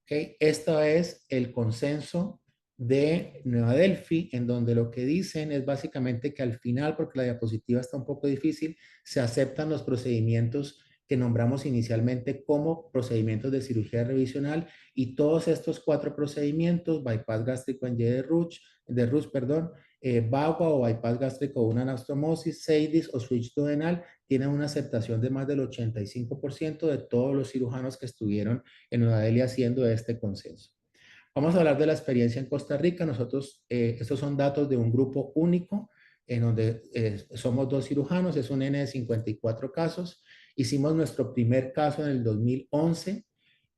¿Okay? Esto es el consenso de Nueva Delphi, en donde lo que dicen es básicamente que al final, porque la diapositiva está un poco difícil, se aceptan los procedimientos que nombramos inicialmente como procedimientos de cirugía revisional y todos estos 4 procedimientos, bypass gástrico en Y de Ruch, BAGUA o bypass gástrico o una anastomosis, SADIS o switch duodenal, tienen una aceptación de más del 85% de todos los cirujanos que estuvieron en Nueva Delhi haciendo este consenso. Vamos a hablar de la experiencia en Costa Rica. Nosotros, estos son datos de un grupo único en donde somos 2 cirujanos, es un N de 54 casos. Hicimos nuestro primer caso en el 2011.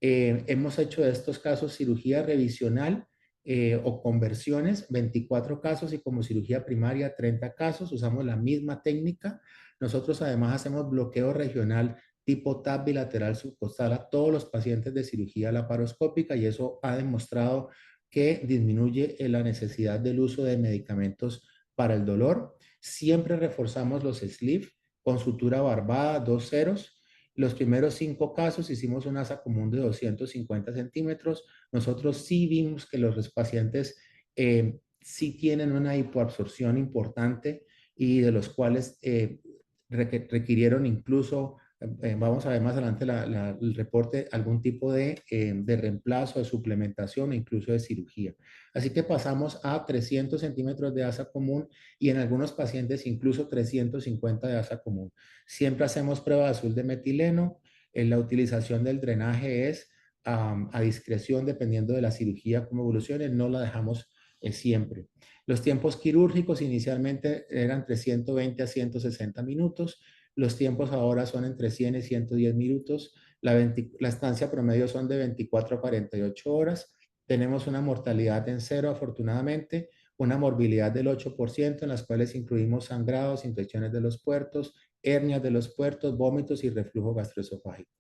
Hemos hecho de estos casos cirugía revisional o conversiones, 24 casos y como cirugía primaria 30 casos. Usamos la misma técnica. Nosotros además hacemos bloqueo regional tipo TAP bilateral subcostal a todos los pacientes de cirugía laparoscópica y eso ha demostrado que disminuye la necesidad del uso de medicamentos para el dolor. Siempre reforzamos los sleeve con sutura barbada, 2 ceros. Los primeros 5 casos hicimos un asa común de 250 centímetros. Nosotros sí vimos que los pacientes sí tienen una hipoabsorción importante y de los cuales requirieron incluso, vamos a ver más adelante el reporte, algún tipo de reemplazo, de suplementación e incluso de cirugía. Así que pasamos a 300 centímetros de asa común y en algunos pacientes incluso 350 de asa común. Siempre hacemos prueba de azul de metileno. La utilización del drenaje es a discreción dependiendo de la cirugía, cómo evolucione, no la dejamos siempre. Los tiempos quirúrgicos inicialmente eran entre 120 a 160 minutos. Los tiempos ahora son entre 100 y 110 minutos. La estancia promedio son de 24 a 48 horas. Tenemos una mortalidad en 0, afortunadamente, una morbilidad del 8%, en las cuales incluimos sangrados, infecciones de los puertos, hernias de los puertos, vómitos y reflujo gastroesofágico.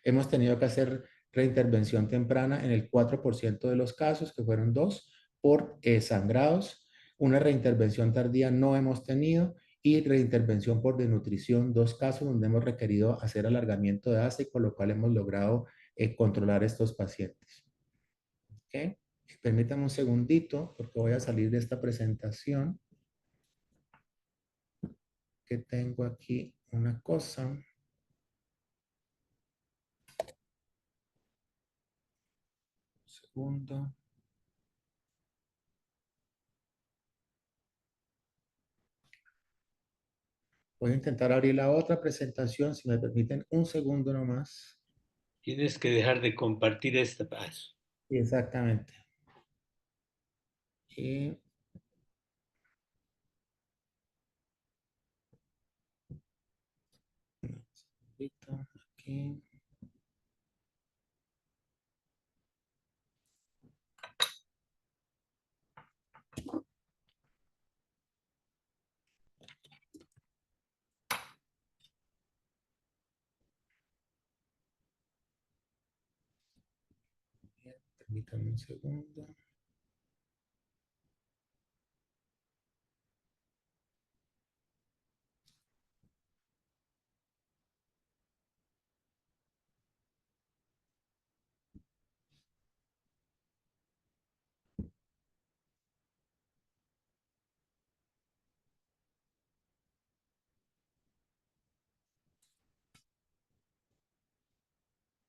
Hemos tenido que hacer reintervención temprana en el 4% de los casos, que fueron 2, por sangrados. Una reintervención tardía no hemos tenido y reintervención por desnutrición, 2 casos donde hemos requerido hacer alargamiento de asa y con lo cual hemos logrado controlar estos pacientes. ¿Okay? Permítanme un segundito porque voy a salir de esta presentación. Que tengo aquí una cosa. Un segundo. Voy a intentar abrir la otra presentación, si me permiten un segundo nomás. Tienes que dejar de compartir esta paso. Exactamente. Y aquí. Permítanme un segundo.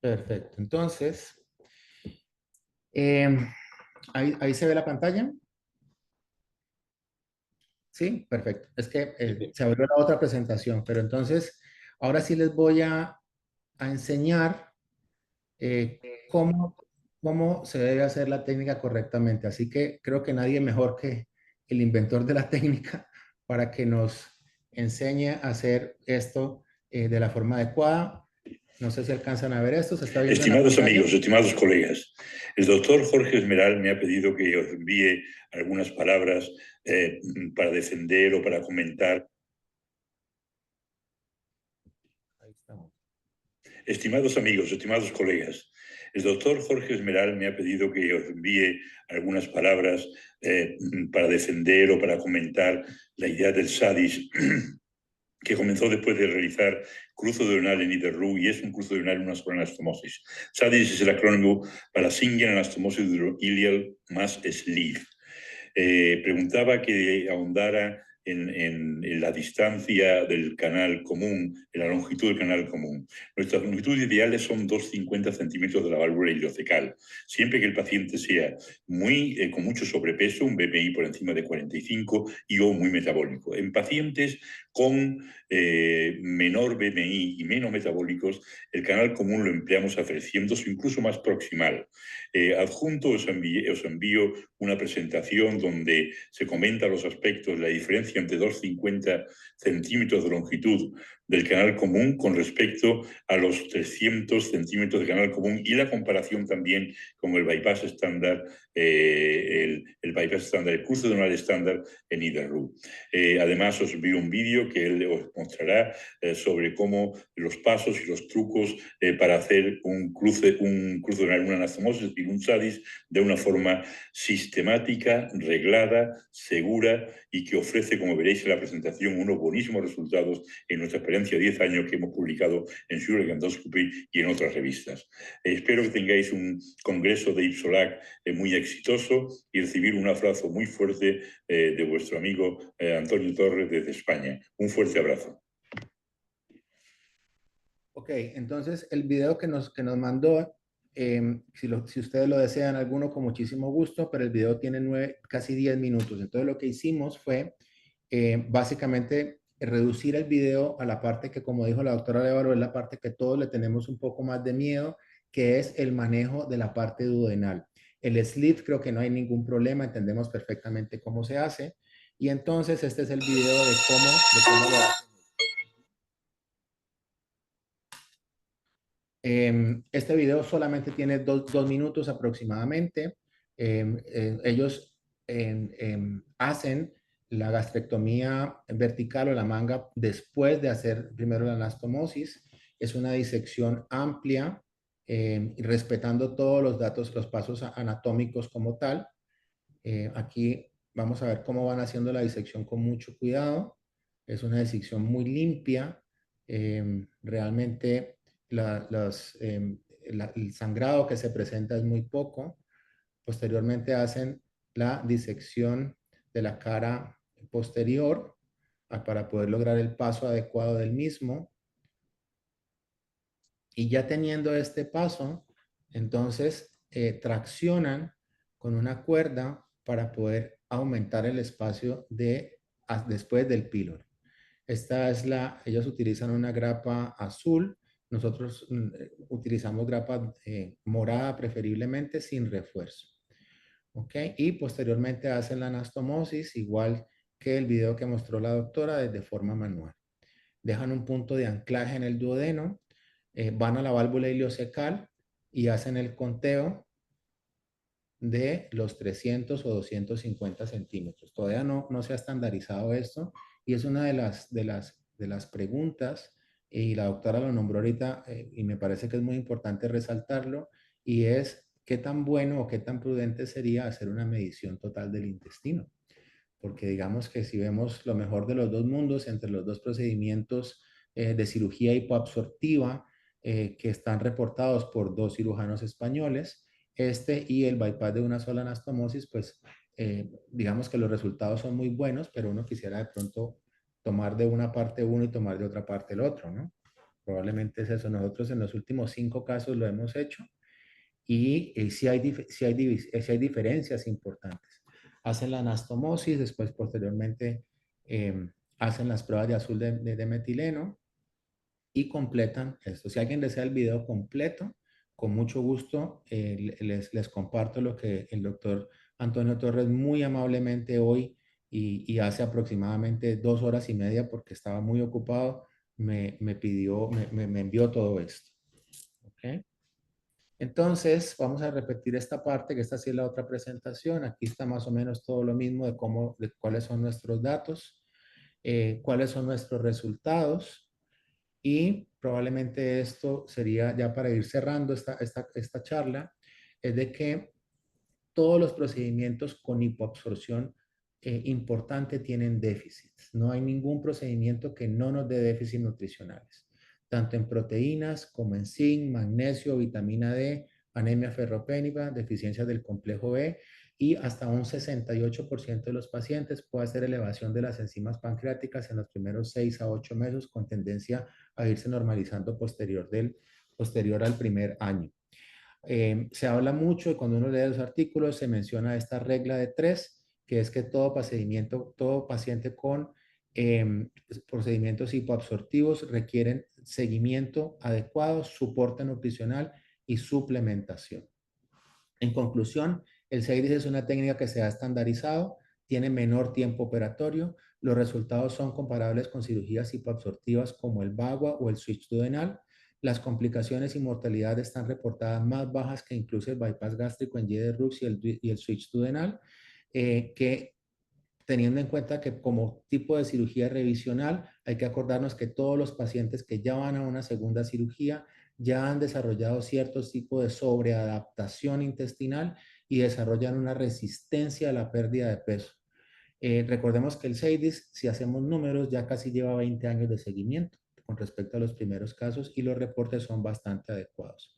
Perfecto. Entonces, ahí se ve la pantalla. Sí, perfecto. Es que se abrió la otra presentación, pero entonces, ahora sí les voy a enseñar cómo se debe hacer la técnica correctamente. Así que creo que nadie mejor que el inventor de la técnica para que nos enseñe a hacer esto de la forma adecuada. No sé si alcanzan a ver esto. ¿Se está viendo? Estimados amigos, estimados colegas, el doctor Jorge Esmeral me ha pedido que os envíe algunas palabras para defender o para comentar. Ahí estamos. Estimados amigos, estimados colegas, el doctor Jorge Esmeral me ha pedido que os envíe algunas palabras para defender o para comentar la idea del SADIS que comenzó después de realizar cruzo diurnal en IDERRU y es un cruzo diurnal en una sola anastomosis. SADIS es el acrónimo para Single Anastomosis Ilial más Sleeve. Preguntaba que ahondara en la distancia del canal común, en la longitud del canal común. Nuestras longitudes ideales son 2,50 centímetros de la válvula iliocecal, siempre que el paciente sea con mucho sobrepeso, un BMI por encima de 45 y o muy metabólico. En pacientes con menor BMI y menos metabólicos, el canal común lo empleamos a 300 o incluso más proximal. Adjunto os envío una presentación donde se comentan los aspectos, la diferencia entre 2,50 centímetros de longitud del canal común con respecto a los 300 centímetros de canal común y la comparación también con el bypass estándar, el el bypass estándar, el curso duodenal estándar en IDARU. Además, os envío un vídeo que él os mostrará sobre cómo los pasos y los trucos para hacer un cruce duodenal, una anastomosis, es decir, un SADIS, de una forma sistemática, reglada, segura y que ofrece, como veréis en la presentación, unos buenísimos resultados en nuestra experiencia de 10 años que hemos publicado en Surgical Endoscopy y en otras revistas. Espero que tengáis un congreso de IPSOLAC muy exitoso y recibir un abrazo muy fuerte de vuestro amigo Antonio Torres desde España. Un fuerte abrazo. Ok, entonces el video que nos mandó, si ustedes lo desean alguno, con muchísimo gusto, pero el video tiene casi 10 minutos. Entonces lo que hicimos fue básicamente reducir el video a la parte que, como dijo la doctora Arevalo, es la parte que todos le tenemos un poco más de miedo, que es el manejo de la parte duodenal. El sleeve creo que no hay ningún problema, entendemos perfectamente cómo se hace. Y entonces este es el video de cómo lo hacen. Este video solamente tiene dos minutos aproximadamente. Ellos hacen la gastrectomía vertical o la manga después de hacer primero la anastomosis. Es una disección amplia, respetando todos los datos, los pasos anatómicos como tal. Aquí vamos a ver cómo van haciendo la disección con mucho cuidado. Es una disección muy limpia. Realmente el sangrado que se presenta es muy poco. Posteriormente hacen la disección de la cara posterior para poder lograr el paso adecuado del mismo. Y ya teniendo este paso, entonces traccionan con una cuerda para poder aumentar el espacio después del píloro. Ellos utilizan una grapa azul. Nosotros utilizamos grapa morada preferiblemente sin refuerzo. ¿Ok? Y posteriormente hacen la anastomosis, igual que el video que mostró la doctora, de forma manual. Dejan un punto de anclaje en el duodeno, van a la válvula ileocecal y hacen el conteo de los 300 o 250 centímetros. Todavía no se ha estandarizado esto y es una de las preguntas, y la doctora lo nombró ahorita, y me parece que es muy importante resaltarlo, y es qué tan bueno o qué tan prudente sería hacer una medición total del intestino. Porque digamos que si vemos lo mejor de los dos mundos entre los dos procedimientos de cirugía hipoabsortiva que están reportados por dos cirujanos españoles, y el bypass de una sola anastomosis, pues digamos que los resultados son muy buenos, pero uno quisiera de pronto tomar de una parte uno y tomar de otra parte el otro, ¿no? Probablemente es eso. Nosotros en los últimos 5 casos lo hemos hecho y sí hay diferencias importantes. Hacen la anastomosis, después posteriormente hacen las pruebas de azul de metileno y completan esto. Si alguien desea el video completo, con mucho gusto les comparto lo que el doctor Antonio Torres muy amablemente hoy y hace aproximadamente 2 horas y media, porque estaba muy ocupado, me envió todo esto. ¿Okay? Entonces, vamos a repetir esta parte, que esta sí es la otra presentación. Aquí está más o menos todo lo mismo de cuáles son nuestros datos, cuáles son nuestros resultados, y probablemente esto sería ya para ir cerrando esta charla, es de que todos los procedimientos con hipoabsorción importante tienen déficits. No hay ningún procedimiento que no nos dé déficits nutricionales, tanto en proteínas como en zinc, magnesio, vitamina D, anemia ferropénica, deficiencias del complejo B, y hasta un 68% de los pacientes puede hacer elevación de las enzimas pancreáticas en los primeros 6 a 8 meses, con tendencia a irse normalizando posterior al primer año. Se habla mucho, y cuando uno lee los artículos se menciona esta regla de 3, que es que todo paciente con procedimientos hipoabsortivos requieren seguimiento adecuado, soporte nutricional y suplementación. En conclusión, el SEIDIS es una técnica que se ha estandarizado, tiene menor tiempo operatorio, los resultados son comparables con cirugías hipoabsortivas como el VAGUA o el switch duodenal. Las complicaciones y mortalidad están reportadas más bajas que incluso el bypass gástrico en YDRUX y el switch duodenal. que teniendo en cuenta que como tipo de cirugía revisional hay que acordarnos que todos los pacientes que ya van a una segunda cirugía ya han desarrollado ciertos tipos de sobreadaptación intestinal y desarrollan una resistencia a la pérdida de peso. Recordemos que el CEIDIS, si hacemos números, ya casi lleva 20 años de seguimiento con respecto a los primeros casos y los reportes son bastante adecuados.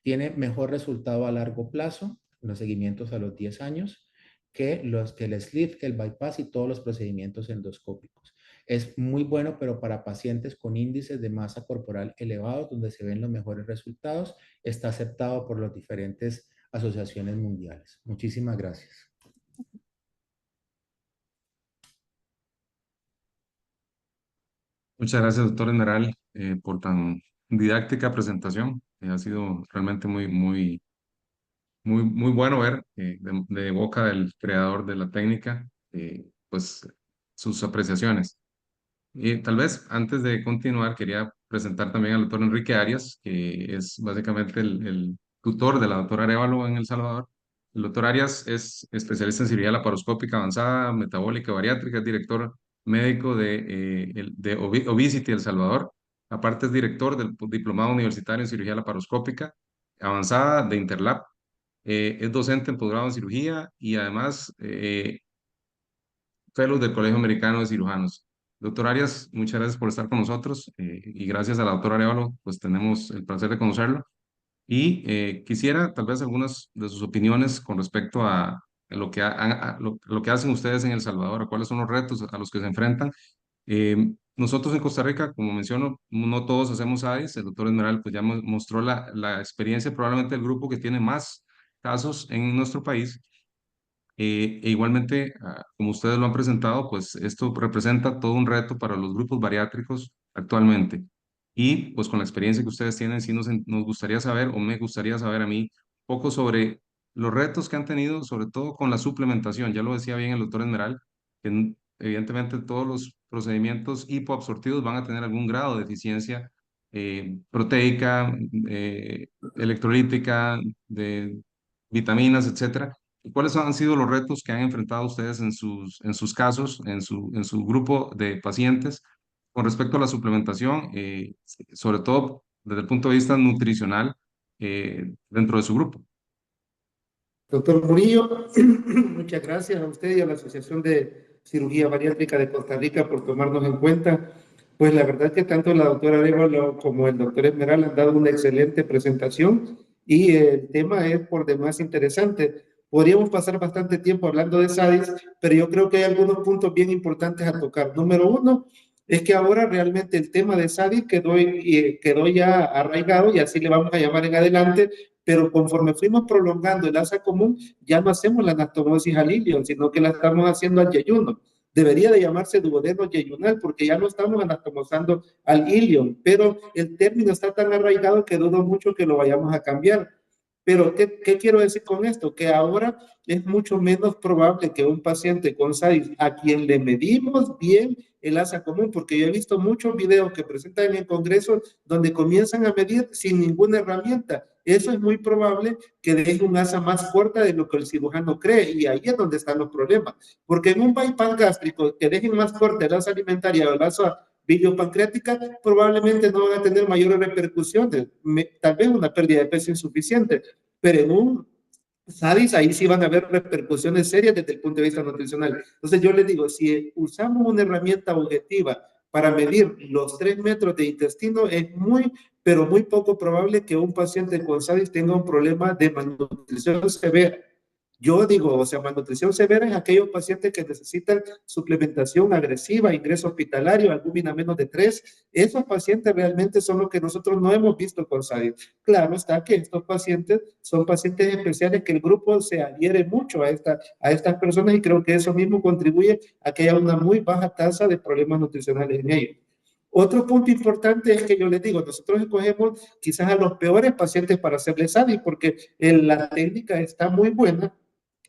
Tiene mejor resultado a largo plazo, los seguimientos a los 10 años, que el sleeve, que el bypass y todos los procedimientos endoscópicos. Es muy bueno, pero para pacientes con índices de masa corporal elevados, donde se ven los mejores resultados, está aceptado por las diferentes asociaciones mundiales. Muchísimas gracias. Muchas gracias, doctor Esmeral, por tan didáctica presentación. Ha sido realmente muy bueno ver de boca del creador de la técnica, pues sus apreciaciones. Y tal vez antes de continuar, quería presentar también al doctor Enrique Arias, que es básicamente el tutor de la doctora Arévalo en El Salvador. El doctor Arias es especialista en cirugía laparoscópica avanzada, metabólica, bariátrica, es director médico de Obesity El Salvador. Aparte es director del diplomado universitario en cirugía laparoscópica avanzada de Interlab. Es docente en posgrado en cirugía y además fellow del Colegio Americano de Cirujanos. Doctor Arias, muchas gracias por estar con nosotros y gracias a la doctora Arévalo, pues tenemos el placer de conocerlo. Y quisiera tal vez algunas de sus opiniones con respecto a lo que hacen ustedes en El Salvador, cuáles son los retos a los que se enfrentan. Nosotros en Costa Rica, como menciono, no todos hacemos ADIS. El doctor Esmeral pues ya mostró la experiencia probablemente del grupo que tiene más casos en nuestro país. E igualmente, como ustedes lo han presentado, pues esto representa todo un reto para los grupos bariátricos actualmente. Y pues con la experiencia que ustedes tienen, sí nos gustaría saber, o me gustaría saber a mí, un poco sobre los retos que han tenido, sobre todo con la suplementación. Ya lo decía bien el doctor Esmeral, que evidentemente todos los procedimientos hipoabsortivos van a tener algún grado de deficiencia proteica, electrolítica, de vitaminas, etcétera. ¿Cuáles han sido los retos que han enfrentado ustedes en sus casos, en su grupo de pacientes con respecto a la suplementación, sobre todo desde el punto de vista nutricional dentro de su grupo? Doctor Murillo, muchas gracias a usted y a la Asociación de Cirugía Bariátrica de Costa Rica por tomarnos en cuenta. Pues la verdad que tanto la doctora Arévalo como el doctor Esmeral han dado una excelente presentación y el tema es por demás interesante. Podríamos pasar bastante tiempo hablando de SADIS, pero yo creo que hay algunos puntos bien importantes a tocar. Número uno, es que ahora realmente el tema de SADIS quedó ya arraigado y así le vamos a llamar en adelante, pero conforme fuimos prolongando el asa común, ya no hacemos la anastomosis al ilion, sino que la estamos haciendo al yeyuno. Debería de llamarse duodeno yeyunal, porque ya no estamos anastomosando al ilion, pero el término está tan arraigado que dudo mucho que lo vayamos a cambiar. Pero, ¿qué quiero decir con esto? Que ahora es mucho menos probable que un paciente con SADIS, a quien le medimos bien el asa común, porque yo he visto muchos videos que presentan en congresos donde comienzan a medir sin ninguna herramienta. Eso es muy probable que deje un asa más corta de lo que el cirujano cree, y ahí es donde están los problemas. Porque en un bypass gástrico que dejen más corta el asa alimentaria o el asa biliopancreática, probablemente no van a tener mayores repercusiones, tal vez una pérdida de peso insuficiente, pero en un SADIS ahí sí van a haber repercusiones serias desde el punto de vista nutricional. Entonces yo les digo, si usamos una herramienta objetiva para medir los 3 metros de intestino, es muy, pero muy poco probable que un paciente con SADIS tenga un problema de malnutrición severa. Yo digo, o sea, malnutrición severa es aquellos pacientes que necesitan suplementación agresiva, ingreso hospitalario, albúmina menos de 3. Esos pacientes realmente son los que nosotros no hemos visto con SADIS. Claro está que estos pacientes son pacientes especiales que el grupo se adhiere mucho a estas personas y creo que eso mismo contribuye a que haya una muy baja tasa de problemas nutricionales en ellos. Otro punto importante es que yo les digo, nosotros escogemos quizás a los peores pacientes para hacerles SADIS porque la técnica está muy buena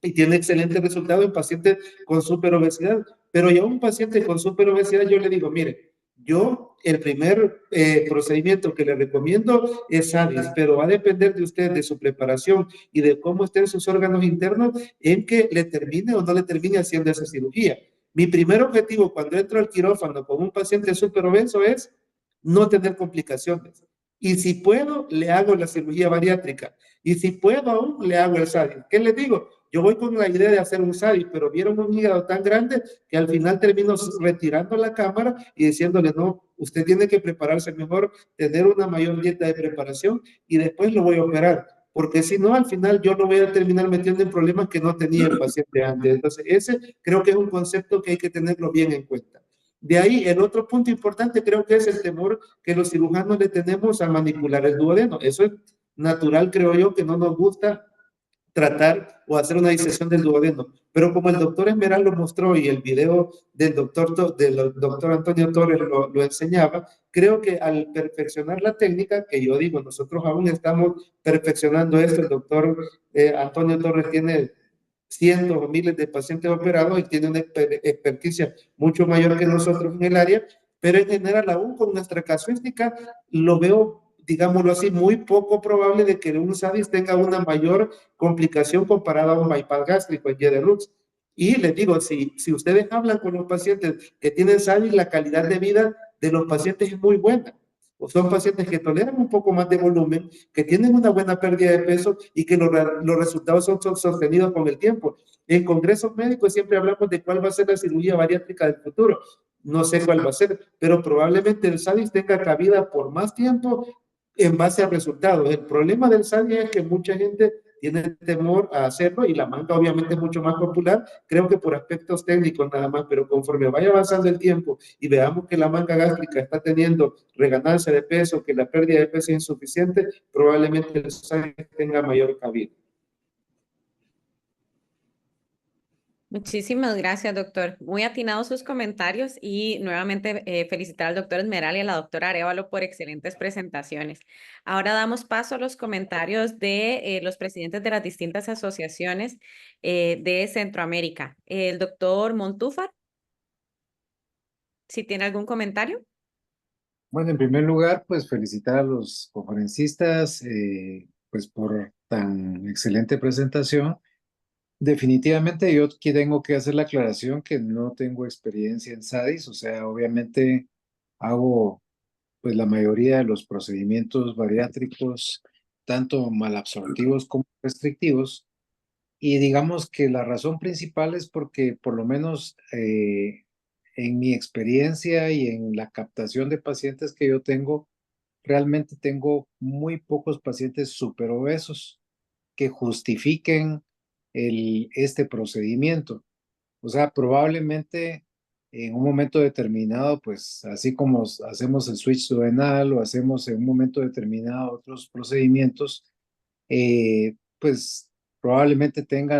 y tiene excelentes resultados en pacientes con superobesidad. Pero ya un paciente con superobesidad, yo le digo, mire, Yo, el primer procedimiento que le recomiendo es SADIS, pero va a depender de usted, de su preparación y de cómo estén sus órganos internos en que le termine o no le termine haciendo esa cirugía. Mi primer objetivo cuando entro al quirófano con un paciente súper obeso es no tener complicaciones. Y si puedo, le hago la cirugía bariátrica. Y si puedo aún, le hago el SADIS. ¿Qué les digo? Yo voy con la idea de hacer un SADIS, pero vieron un hígado tan grande que al final termino retirando la cámara y diciéndole, no, usted tiene que prepararse mejor, tener una mayor dieta de preparación y después lo voy a operar. Porque si no, al final yo lo voy a terminar metiendo en problemas que no tenía el paciente antes. Entonces, ese creo que es un concepto que hay que tenerlo bien en cuenta. De ahí, el otro punto importante creo que es el temor que los cirujanos le tenemos a manipular el duodeno. Eso es natural, creo yo, que no nos gusta tratar o hacer una disección del duodeno. Pero como el doctor Esmeral lo mostró y el video del doctor Antonio Torres lo enseñaba, creo que al perfeccionar la técnica, que yo digo, nosotros aún estamos perfeccionando esto, el doctor Antonio Torres tiene cientos o miles de pacientes operados y tiene una experticia mucho mayor que nosotros en el área, pero en general aún con nuestra casuística lo veo, digámoslo así, muy poco probable de que un SADIS tenga una mayor complicación comparada a un bypass gástrico en Lux. Y les digo, si ustedes hablan con los pacientes que tienen SADIS, la calidad de vida de los pacientes es muy buena. O son pacientes que toleran un poco más de volumen, que tienen una buena pérdida de peso y que los resultados son sostenidos con el tiempo. En congresos médicos siempre hablamos de cuál va a ser la cirugía bariátrica del futuro. No sé cuál va a ser, pero probablemente el SADIS tenga cabida por más tiempo en base a resultados. El problema del SADIS es que mucha gente tiene temor a hacerlo y la manga obviamente es mucho más popular, creo que por aspectos técnicos nada más, pero conforme vaya avanzando el tiempo y veamos que la manga gástrica está teniendo reganancia de peso, que la pérdida de peso es insuficiente, probablemente el SADIS tenga mayor cabida. Muchísimas gracias, doctor. Muy atinados sus comentarios y nuevamente felicitar al doctor Esmeral y a la doctora Arévalo por excelentes presentaciones. Ahora damos paso a los comentarios de los presidentes de las distintas asociaciones de Centroamérica. El doctor Montúfar, si tiene algún comentario. Bueno, en primer lugar, pues felicitar a los conferencistas pues por tan excelente presentación. Definitivamente yo aquí tengo que hacer la aclaración que no tengo experiencia en SADIS, o sea, obviamente hago pues la mayoría de los procedimientos bariátricos, tanto malabsortivos como restrictivos, y digamos que la razón principal es porque por lo menos en mi experiencia y en la captación de pacientes que yo tengo, realmente tengo muy pocos pacientes superobesos que justifiquen este procedimiento. O sea, probablemente en un momento determinado, pues así como hacemos el switch duodenal o hacemos en un momento determinado otros procedimientos, pues probablemente tenga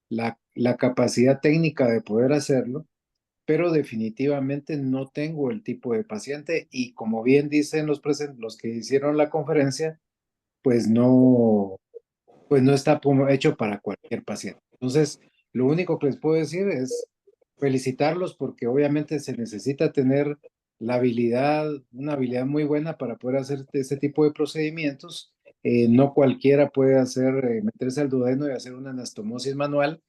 la capacidad técnica de poder hacerlo, pero definitivamente no tengo el tipo de paciente y como bien dicen los que hicieron la conferencia, pues no está hecho para cualquier paciente. Entonces, lo único que les puedo decir es felicitarlos porque obviamente se necesita tener una habilidad muy buena para poder hacer este tipo de procedimientos. No cualquiera puede meterse al duodeno y hacer una anastomosis manual.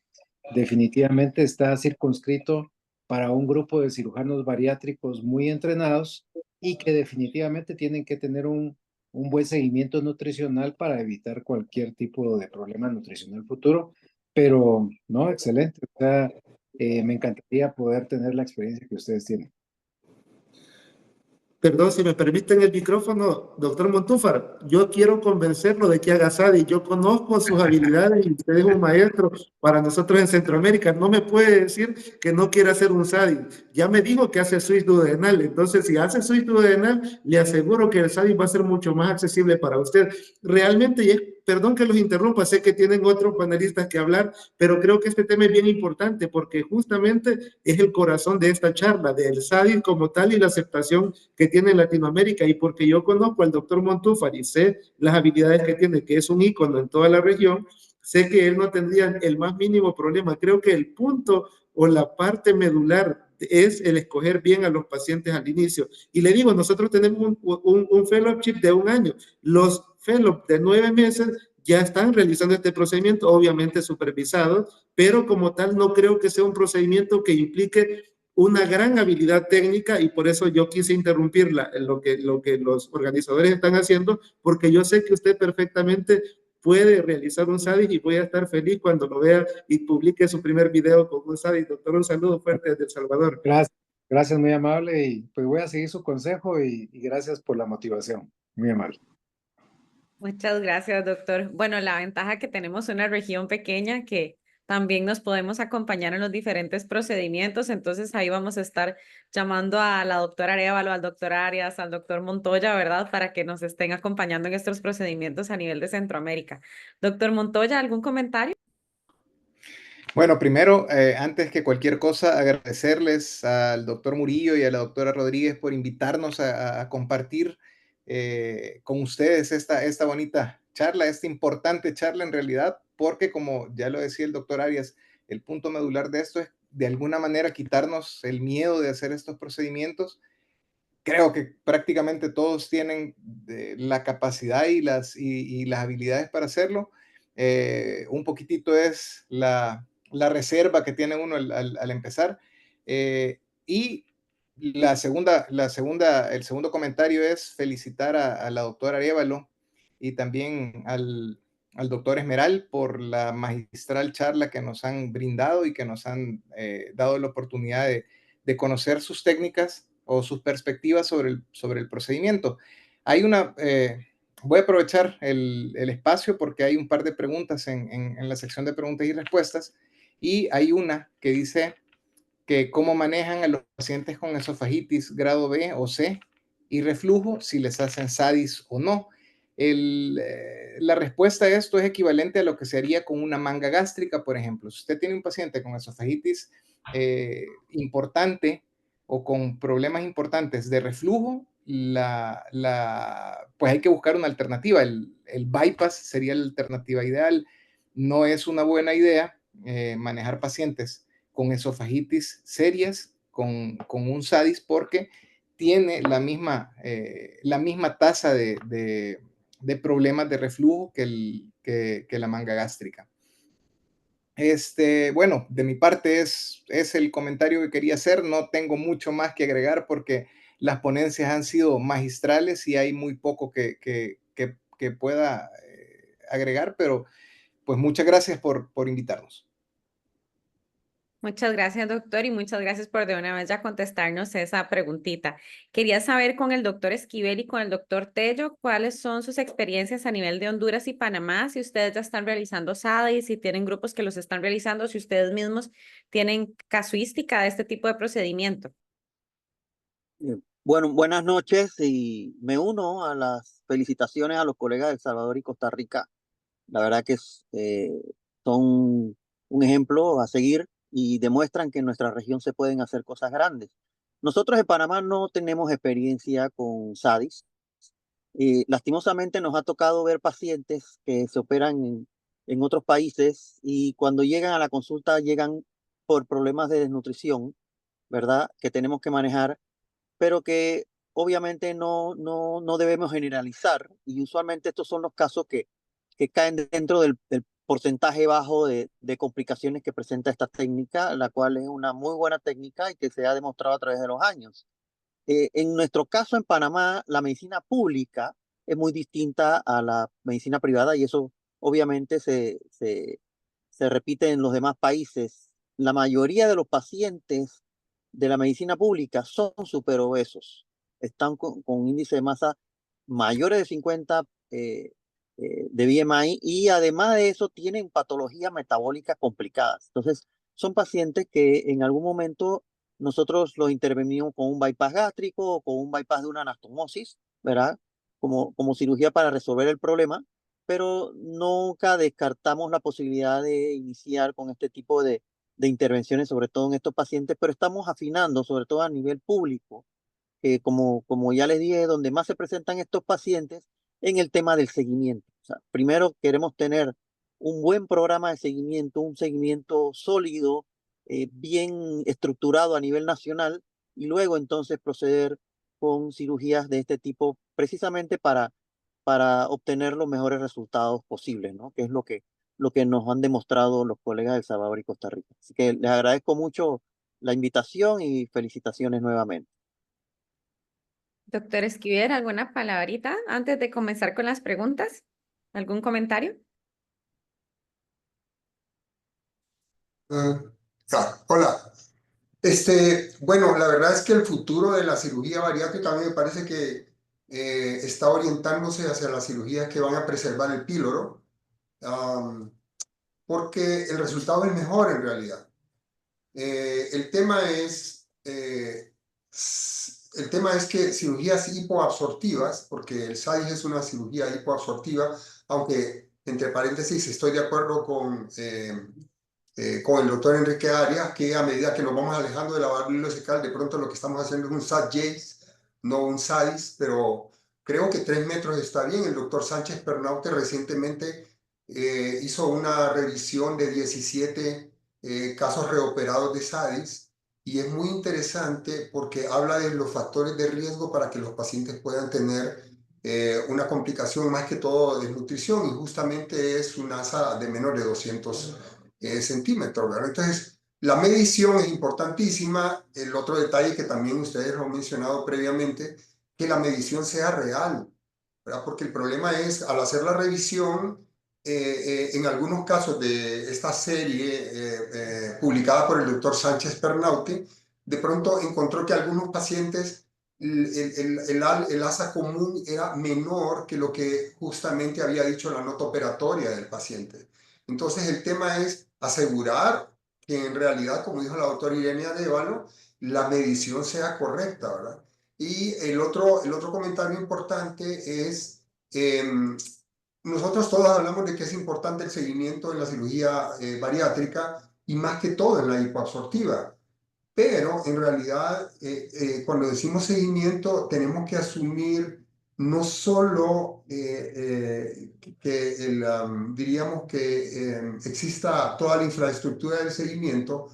Definitivamente está circunscrito para un grupo de cirujanos bariátricos muy entrenados y que definitivamente tienen que tener un buen seguimiento nutricional para evitar cualquier tipo de problema nutricional futuro. Pero, no, excelente. O sea, me encantaría poder tener la experiencia que ustedes tienen. Perdón, si me permiten el micrófono, doctor Montúfar, yo quiero convencerlo de que haga SADIS. Yo conozco sus habilidades y usted es un maestro para nosotros en Centroamérica. No me puede decir que no quiere hacer un SADIS. Ya me dijo que hace switch duodenal. Entonces, si hace switch duodenal, le aseguro que el SADIS va a ser mucho más accesible para usted. Realmente, perdón que los interrumpa, sé que tienen otros panelistas que hablar, pero creo que este tema es bien importante porque justamente es el corazón de esta charla, del SADIS como tal y la aceptación que tiene en Latinoamérica, y porque yo conozco al doctor Montúfar y sé las habilidades que tiene, que es un ícono en toda la región, sé que él no tendría el más mínimo problema. Creo que el punto o la parte medular es el escoger bien a los pacientes al inicio. Y le digo, nosotros tenemos un fellowship de 1 año. Los fellows de 9 meses ya están realizando este procedimiento, obviamente supervisados, pero como tal no creo que sea un procedimiento que implique una gran habilidad técnica, y por eso yo quise interrumpirla en lo que los organizadores están haciendo, porque yo sé que usted perfectamente puede realizar un SADIS y voy a estar feliz cuando lo vea y publique su primer video con un SADIS. Doctor, un saludo fuerte desde El Salvador. Gracias, muy amable, y pues voy a seguir su consejo y gracias por la motivación. Muy amable. Muchas gracias, doctor. Bueno, la ventaja que tenemos una región pequeña que también nos podemos acompañar en los diferentes procedimientos, entonces ahí vamos a estar llamando a la doctora Arévalo, al doctor Arias, al doctor Montoya, ¿verdad? Para que nos estén acompañando en estos procedimientos a nivel de Centroamérica. Doctor Montoya, ¿algún comentario? Bueno, primero, antes que cualquier cosa, agradecerles al doctor Murillo y a la doctora Rodríguez por invitarnos a compartir con ustedes esta bonita charla, esta importante charla en realidad, porque como ya lo decía el doctor Arias, el punto medular de esto es de alguna manera quitarnos el miedo de hacer estos procedimientos. Creo que prácticamente todos tienen la capacidad y las habilidades para hacerlo. Un poquitito es la reserva que tiene uno al empezar. Y el segundo comentario es felicitar a la doctora Arévalo y también al doctor Esmeral por la magistral charla que nos han brindado y que nos han dado la oportunidad de conocer sus técnicas o sus perspectivas sobre el procedimiento. Voy a aprovechar el espacio porque hay un par de preguntas en la sección de preguntas y respuestas, y hay una que dice que cómo manejan a los pacientes con esofagitis grado B o C y reflujo, si les hacen SADIS o no. La respuesta a esto es equivalente a lo que se haría con una manga gástrica, por ejemplo. Si usted tiene un paciente con esofagitis importante o con problemas importantes de reflujo, pues hay que buscar una alternativa. El bypass sería la alternativa ideal. No es una buena idea manejar pacientes con esofagitis serias con un SADIS porque tiene la misma tasa de problemas de reflujo que la manga gástrica. Bueno, de mi parte es el comentario que quería hacer. No tengo mucho más que agregar porque las ponencias han sido magistrales y hay muy poco que pueda agregar, pero pues muchas gracias por invitarnos. Muchas gracias, doctor, y muchas gracias por de una vez ya contestarnos esa preguntita. Quería saber con el doctor Esquivel y con el doctor Tello, ¿cuáles son sus experiencias a nivel de Honduras y Panamá? Si ustedes ya están realizando SADIS, si tienen grupos que los están realizando, si ustedes mismos tienen casuística de este tipo de procedimiento. Bueno, buenas noches, y me uno a las felicitaciones a los colegas de El Salvador y Costa Rica. La verdad que son un ejemplo a seguir y demuestran que en nuestra región se pueden hacer cosas grandes. Nosotros en Panamá no tenemos experiencia con SADIS. Lastimosamente nos ha tocado ver pacientes que se operan en otros países y cuando llegan a la consulta llegan por problemas de desnutrición, ¿verdad? Que tenemos que manejar, pero que obviamente no debemos generalizar, y usualmente estos son los casos que caen dentro del porcentaje bajo de complicaciones que presenta esta técnica, la cual es una muy buena técnica y que se ha demostrado a través de los años. En nuestro caso en Panamá, la medicina pública es muy distinta a la medicina privada, y eso obviamente se repite en los demás países. La mayoría de los pacientes de la medicina pública son superobesos, están con índice de masa mayores de 50 de BMI, y además de eso tienen patologías metabólicas complicadas. Entonces, son pacientes que en algún momento nosotros los intervenimos con un bypass gástrico o con un bypass de una anastomosis, ¿verdad? Como cirugía para resolver el problema, pero nunca descartamos la posibilidad de iniciar con este tipo de intervenciones, sobre todo en estos pacientes, pero estamos afinando, sobre todo a nivel público, como ya les dije, donde más se presentan estos pacientes, en el tema del seguimiento. O sea, primero queremos tener un buen programa de seguimiento, un seguimiento sólido, bien estructurado a nivel nacional y luego entonces proceder con cirugías de este tipo precisamente para obtener los mejores resultados posibles, ¿no? Que es lo que nos han demostrado los colegas de El Salvador y Costa Rica. Así que les agradezco mucho la invitación y felicitaciones nuevamente. Doctor Esquivel, ¿alguna palabrita antes de comenzar con las preguntas? ¿Algún comentario? Hola. Bueno, la verdad es que el futuro de la cirugía bariátrica a mí me parece que está orientándose hacia las cirugías que van a preservar el píloro, porque el resultado es mejor en realidad. El tema es que cirugías hipoabsortivas, porque el SADIS es una cirugía hipoabsortiva, aunque entre paréntesis estoy de acuerdo con el doctor Enrique Arias, que a medida que nos vamos alejando de la válvula ileocecal, de pronto lo que estamos haciendo es un SAD-JACE, no un SADIS, pero creo que 3 metros está bien. El doctor Sánchez Pernaute recientemente hizo una revisión de 17 casos reoperados de SADIS, y es muy interesante porque habla de los factores de riesgo para que los pacientes puedan tener una complicación, más que todo desnutrición, y justamente es una asa de menor de 200 centímetros, ¿verdad? Entonces, la medición es importantísima. El otro detalle que también ustedes lo han mencionado previamente, que la medición sea real, ¿verdad? Porque el problema es, al hacer la revisión, en algunos casos de esta serie publicada por el doctor Sánchez Pernaute, de pronto encontró que algunos pacientes el asa común era menor que lo que justamente había dicho la nota operatoria del paciente. Entonces el tema es asegurar que en realidad, como dijo la doctora Irene Arévalo, la medición sea correcta, ¿verdad? Y el otro comentario importante es, nosotros todos hablamos de que es importante el seguimiento en la cirugía bariátrica, y más que todo en la hipoabsortiva. Pero en realidad, cuando decimos seguimiento, tenemos que asumir no solo diríamos que exista toda la infraestructura del seguimiento,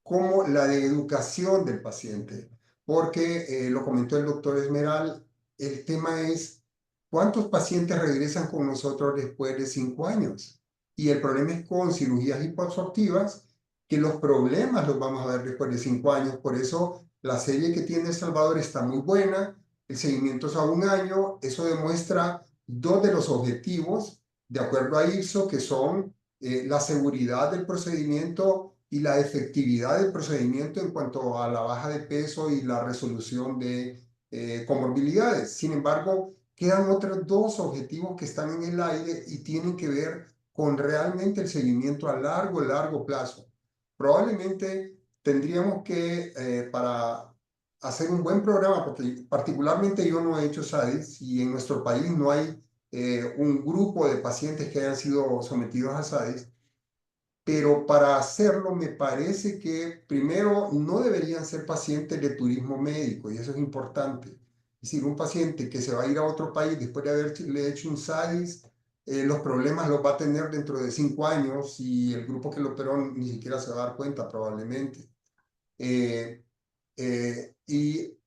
como la de educación del paciente. Porque, lo comentó el doctor Esmeral, el tema es cuántos pacientes regresan con nosotros después de 5 años. Y el problema es con cirugías hipoabsortivas, que los problemas los vamos a ver después de 5 años. Por eso la serie que tiene El Salvador está muy buena, el seguimiento es a 1 año. Eso demuestra 2 de los objetivos, de acuerdo a IRSO, que son la seguridad del procedimiento y la efectividad del procedimiento en cuanto a la baja de peso y la resolución de comorbilidades. Sin embargo, quedan otros 2 objetivos que están en el aire y tienen que ver con realmente el seguimiento a largo plazo. Probablemente tendríamos que, para hacer un buen programa, porque particularmente yo no he hecho SADIS y en nuestro país no hay un grupo de pacientes que hayan sido sometidos a SADIS, pero para hacerlo me parece que primero no deberían ser pacientes de turismo médico, y eso es importante. Es decir, un paciente que se va a ir a otro país después de haberle hecho un SADIS, los problemas los va a tener dentro de 5 años, y el grupo que lo operó ni siquiera se va a dar cuenta probablemente. Y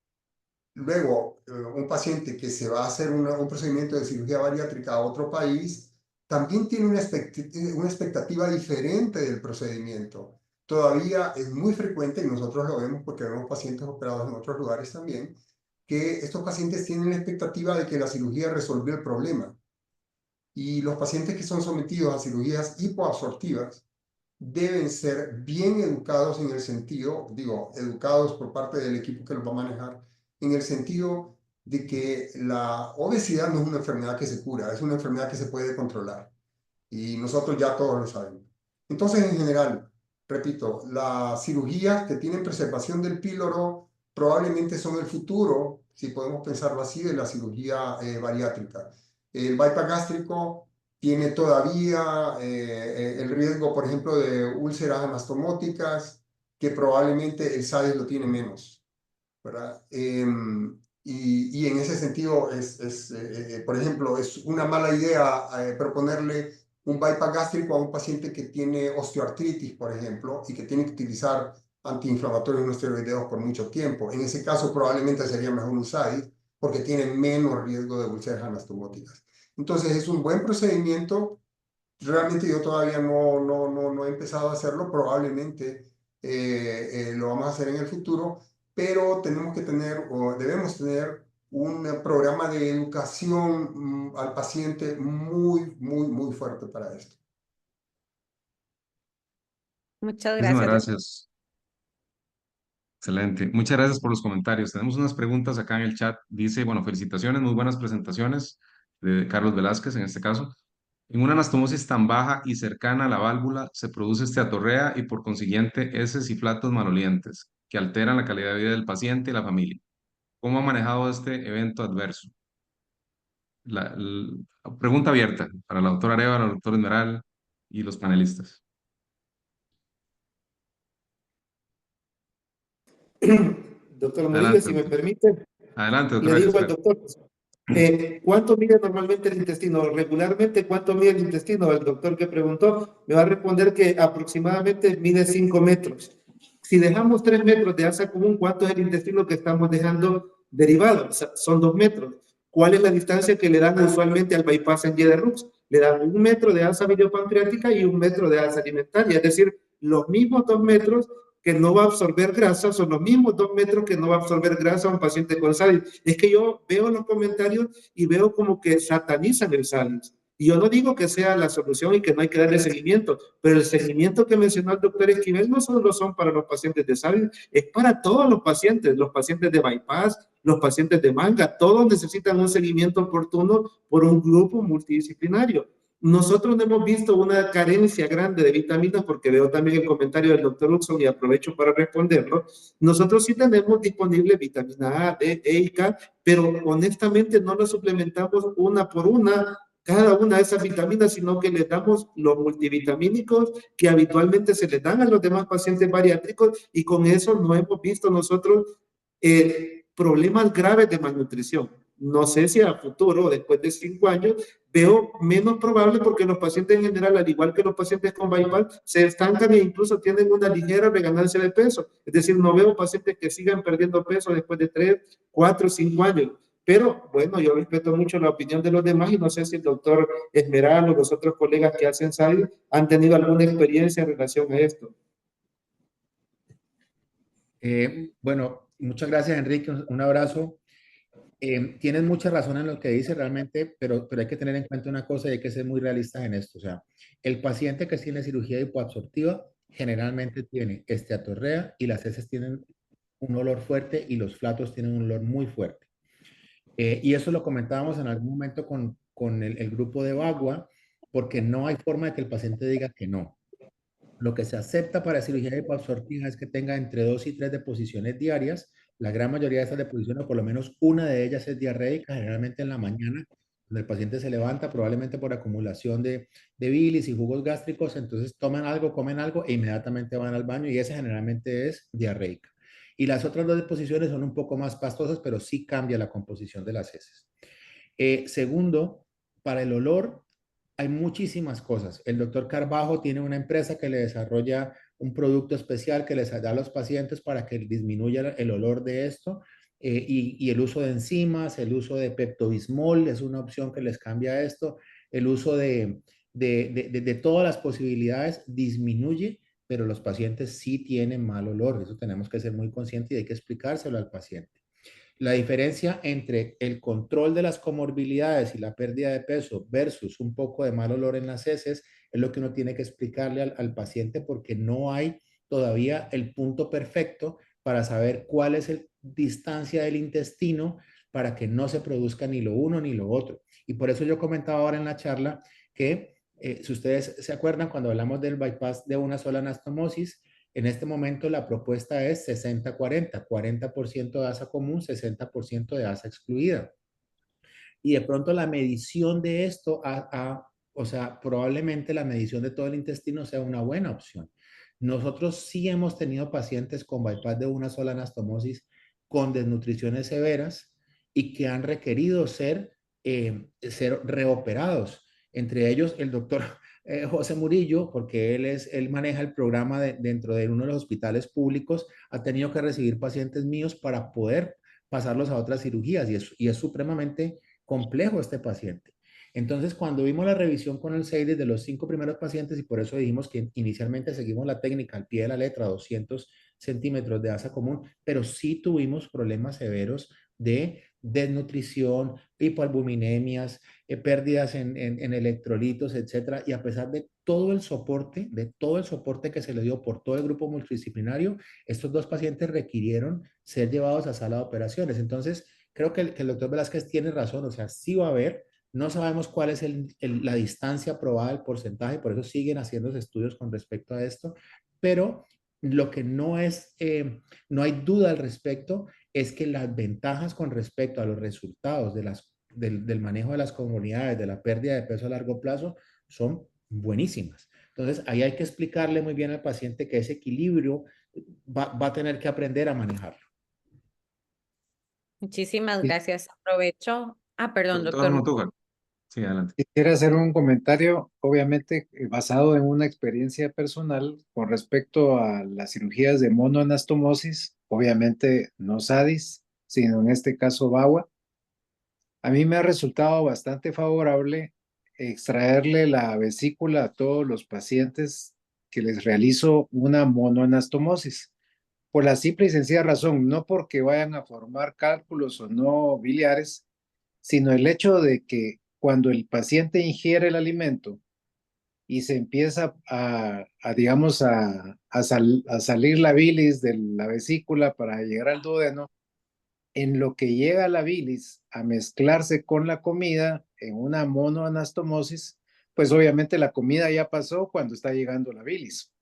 luego, un paciente que se va a hacer un procedimiento de cirugía bariátrica a otro país, también tiene una expectativa diferente del procedimiento. Todavía es muy frecuente, y nosotros lo vemos porque vemos pacientes operados en otros lugares también, que estos pacientes tienen la expectativa de que la cirugía resolvió el problema. Y los pacientes que son sometidos a cirugías hipoabsortivas deben ser bien educados en el sentido, digo, educados por parte del equipo que los va a manejar, en el sentido de que la obesidad no es una enfermedad que se cura, es una enfermedad que se puede controlar. Y nosotros ya todos lo sabemos. Entonces, en general, repito, las cirugías que tienen preservación del píloro probablemente son el futuro, si podemos pensarlo así, de la cirugía bariátrica. El bypass gástrico tiene todavía el riesgo, por ejemplo, de úlceras anastomóticas, que probablemente el SADIS lo tiene menos, ¿verdad? Y en ese sentido, por ejemplo, es una mala idea proponerle un bypass gástrico a un paciente que tiene osteoartritis, por ejemplo, y que tiene que utilizar antiinflamatorios no esteroideos por mucho tiempo. En ese caso probablemente sería mejor un SAID porque tiene menos riesgo de úlceras anastomóticas. Entonces es un buen procedimiento. Realmente yo todavía no he empezado a hacerlo, probablemente lo vamos a hacer en el futuro, pero tenemos que tener o debemos tener un programa de educación al paciente muy fuerte para esto. Muchas Muchísimas gracias. gracias. Excelente. Muchas gracias por los comentarios. Tenemos unas preguntas acá en el chat. Dice, bueno, felicitaciones, muy buenas presentaciones de Carlos Velázquez en este caso. En una anastomosis tan baja y cercana a la válvula se produce esteatorrea y por consiguiente heces y flatos malolientes que alteran la calidad de vida del paciente y la familia. ¿Cómo ha manejado este evento adverso? La pregunta abierta para la doctora Arevalo, el doctor Esmeral y los panelistas. Doctor Murillo, Adelante, si me doctor. permite, Adelante, le doctora digo al Elizabeth. doctor, ¿cuánto mide normalmente el intestino? Regularmente, ¿cuánto mide el intestino? El doctor que preguntó me va a responder que aproximadamente mide 5 metros. Si dejamos 3 metros de asa común, ¿cuánto es el intestino que estamos dejando derivado? O sea, son 2 metros. ¿Cuál es la distancia que le dan usualmente al bypass en Y de Rux? Le dan 1 metro de asa biliopancreática y 1 metro de asa alimentaria, es decir, los mismos 2 metros que no va a absorber grasa, son los mismos 2 metros que no va a absorber grasa a un paciente con SALIS. Es que yo veo los comentarios y veo como que satanizan el SALIS. Y yo no digo que sea la solución y que no hay que darle seguimiento, pero el seguimiento que mencionó el doctor Esquivel no solo son para los pacientes de SALIS, es para todos los pacientes de bypass, los pacientes de manga, todos necesitan un seguimiento oportuno por un grupo multidisciplinario. Nosotros no hemos visto una carencia grande de vitaminas, porque veo también el comentario del doctor Uxon y aprovecho para responderlo. Nosotros sí tenemos disponible vitamina A, D, E y K, pero honestamente no lo suplementamos una por una, cada una de esas vitaminas, sino que les damos los multivitamínicos que habitualmente se les dan a los demás pacientes bariátricos, y con eso no hemos visto nosotros problemas graves de malnutrición. No sé si a futuro, después de 5 años, veo menos probable, porque los pacientes en general, al igual que los pacientes con bypass, se estancan e incluso tienen una ligera reganancia de peso. Es decir, no veo pacientes que sigan perdiendo peso después de 3, 4, 5 años. Pero bueno, yo respeto mucho la opinión de los demás y no sé si el doctor Esmeral o los otros colegas que hacen SAID han tenido alguna experiencia en relación a esto. Bueno, muchas gracias, Enrique. Un abrazo. Tienes mucha razón en lo que dice realmente, pero hay que tener en cuenta una cosa y hay que ser muy realistas en esto. O sea, el paciente que tiene cirugía hipoabsortiva generalmente tiene esteatorrea y las heces tienen un olor fuerte y los flatos tienen un olor muy fuerte. Y eso lo comentábamos en algún momento con el grupo de Bagua, porque no hay forma de que el paciente diga que no. Lo que se acepta para cirugía hipoabsortiva es que tenga entre 2 y 3 deposiciones diarias. La gran mayoría de esas deposiciones, por lo menos una de ellas es diarreica, generalmente en la mañana, donde el paciente se levanta, probablemente por acumulación de bilis y jugos gástricos, entonces toman algo, comen algo e inmediatamente van al baño, y esa generalmente es diarreica. Y las otras 2 deposiciones son un poco más pastosas, pero sí cambia la composición de las heces. Segundo, para el olor, hay muchísimas cosas. El doctor Carbajo tiene una empresa que le desarrolla un producto especial que les da a los pacientes para que disminuya el olor de esto. Y el uso de enzimas, el uso de Pepto-Bismol es una opción que les cambia esto. El uso de todas las posibilidades disminuye, pero los pacientes sí tienen mal olor. Eso tenemos que ser muy conscientes y hay que explicárselo al paciente. La diferencia entre el control de las comorbilidades y la pérdida de peso versus un poco de mal olor en las heces es lo que uno tiene que explicarle al paciente, porque no hay todavía el punto perfecto para saber cuál es la distancia del intestino para que no se produzca ni lo uno ni lo otro. Y por eso yo comentaba ahora en la charla que si ustedes se acuerdan, cuando hablamos del bypass de una sola anastomosis, en este momento la propuesta es 60-40, 40% de asa común, 60% de asa excluida. Y de pronto la medición de esto, o sea, probablemente la medición de todo el intestino sea una buena opción. Nosotros sí hemos tenido pacientes con bypass de una sola anastomosis con desnutriciones severas y que han requerido ser reoperados. Entre ellos el doctor José Murillo, porque él maneja el programa dentro de uno de los hospitales públicos, ha tenido que recibir pacientes míos para poder pasarlos a otras cirugías y es supremamente complejo este paciente. Entonces, cuando vimos la revisión con el CEIDIS de los 5 primeros pacientes, y por eso dijimos que inicialmente seguimos la técnica al pie de la letra, 200 centímetros de asa común, pero sí tuvimos problemas severos de desnutrición, hipoalbuminemias, pérdidas en electrolitos, etcétera. Y a pesar de todo el soporte que se le dio por todo el grupo multidisciplinario, estos 2 pacientes requirieron ser llevados a sala de operaciones. Entonces, creo que el doctor Velázquez tiene razón, o sea, sí va a haber, no sabemos cuál es la distancia aprobada, el porcentaje, por eso siguen haciéndose estudios con respecto a esto, pero lo que no no hay duda al respecto es que las ventajas con respecto a los resultados del manejo de las comunidades, de la pérdida de peso a largo plazo, son buenísimas. Entonces, ahí hay que explicarle muy bien al paciente que ese equilibrio va a tener que aprender a manejarlo. Muchísimas gracias. Aprovecho. Perdón, Doctor doctor. Montúfar. Sí, adelante. Quisiera hacer un comentario, obviamente basado en una experiencia personal con respecto a las cirugías de monoanastomosis, obviamente no SADIS, sino en este caso VAWA. A mí me ha resultado bastante favorable extraerle la vesícula a todos los pacientes que les realizo una monoanastomosis, por la simple y sencilla razón, no porque vayan a formar cálculos o no biliares, sino el hecho de que cuando el paciente ingiere el alimento y se empieza digamos, a salir la bilis de la vesícula para llegar al duodeno, en lo que llega la bilis a mezclarse con la comida en una monoanastomosis, pues obviamente la comida ya pasó cuando está llegando la bilis.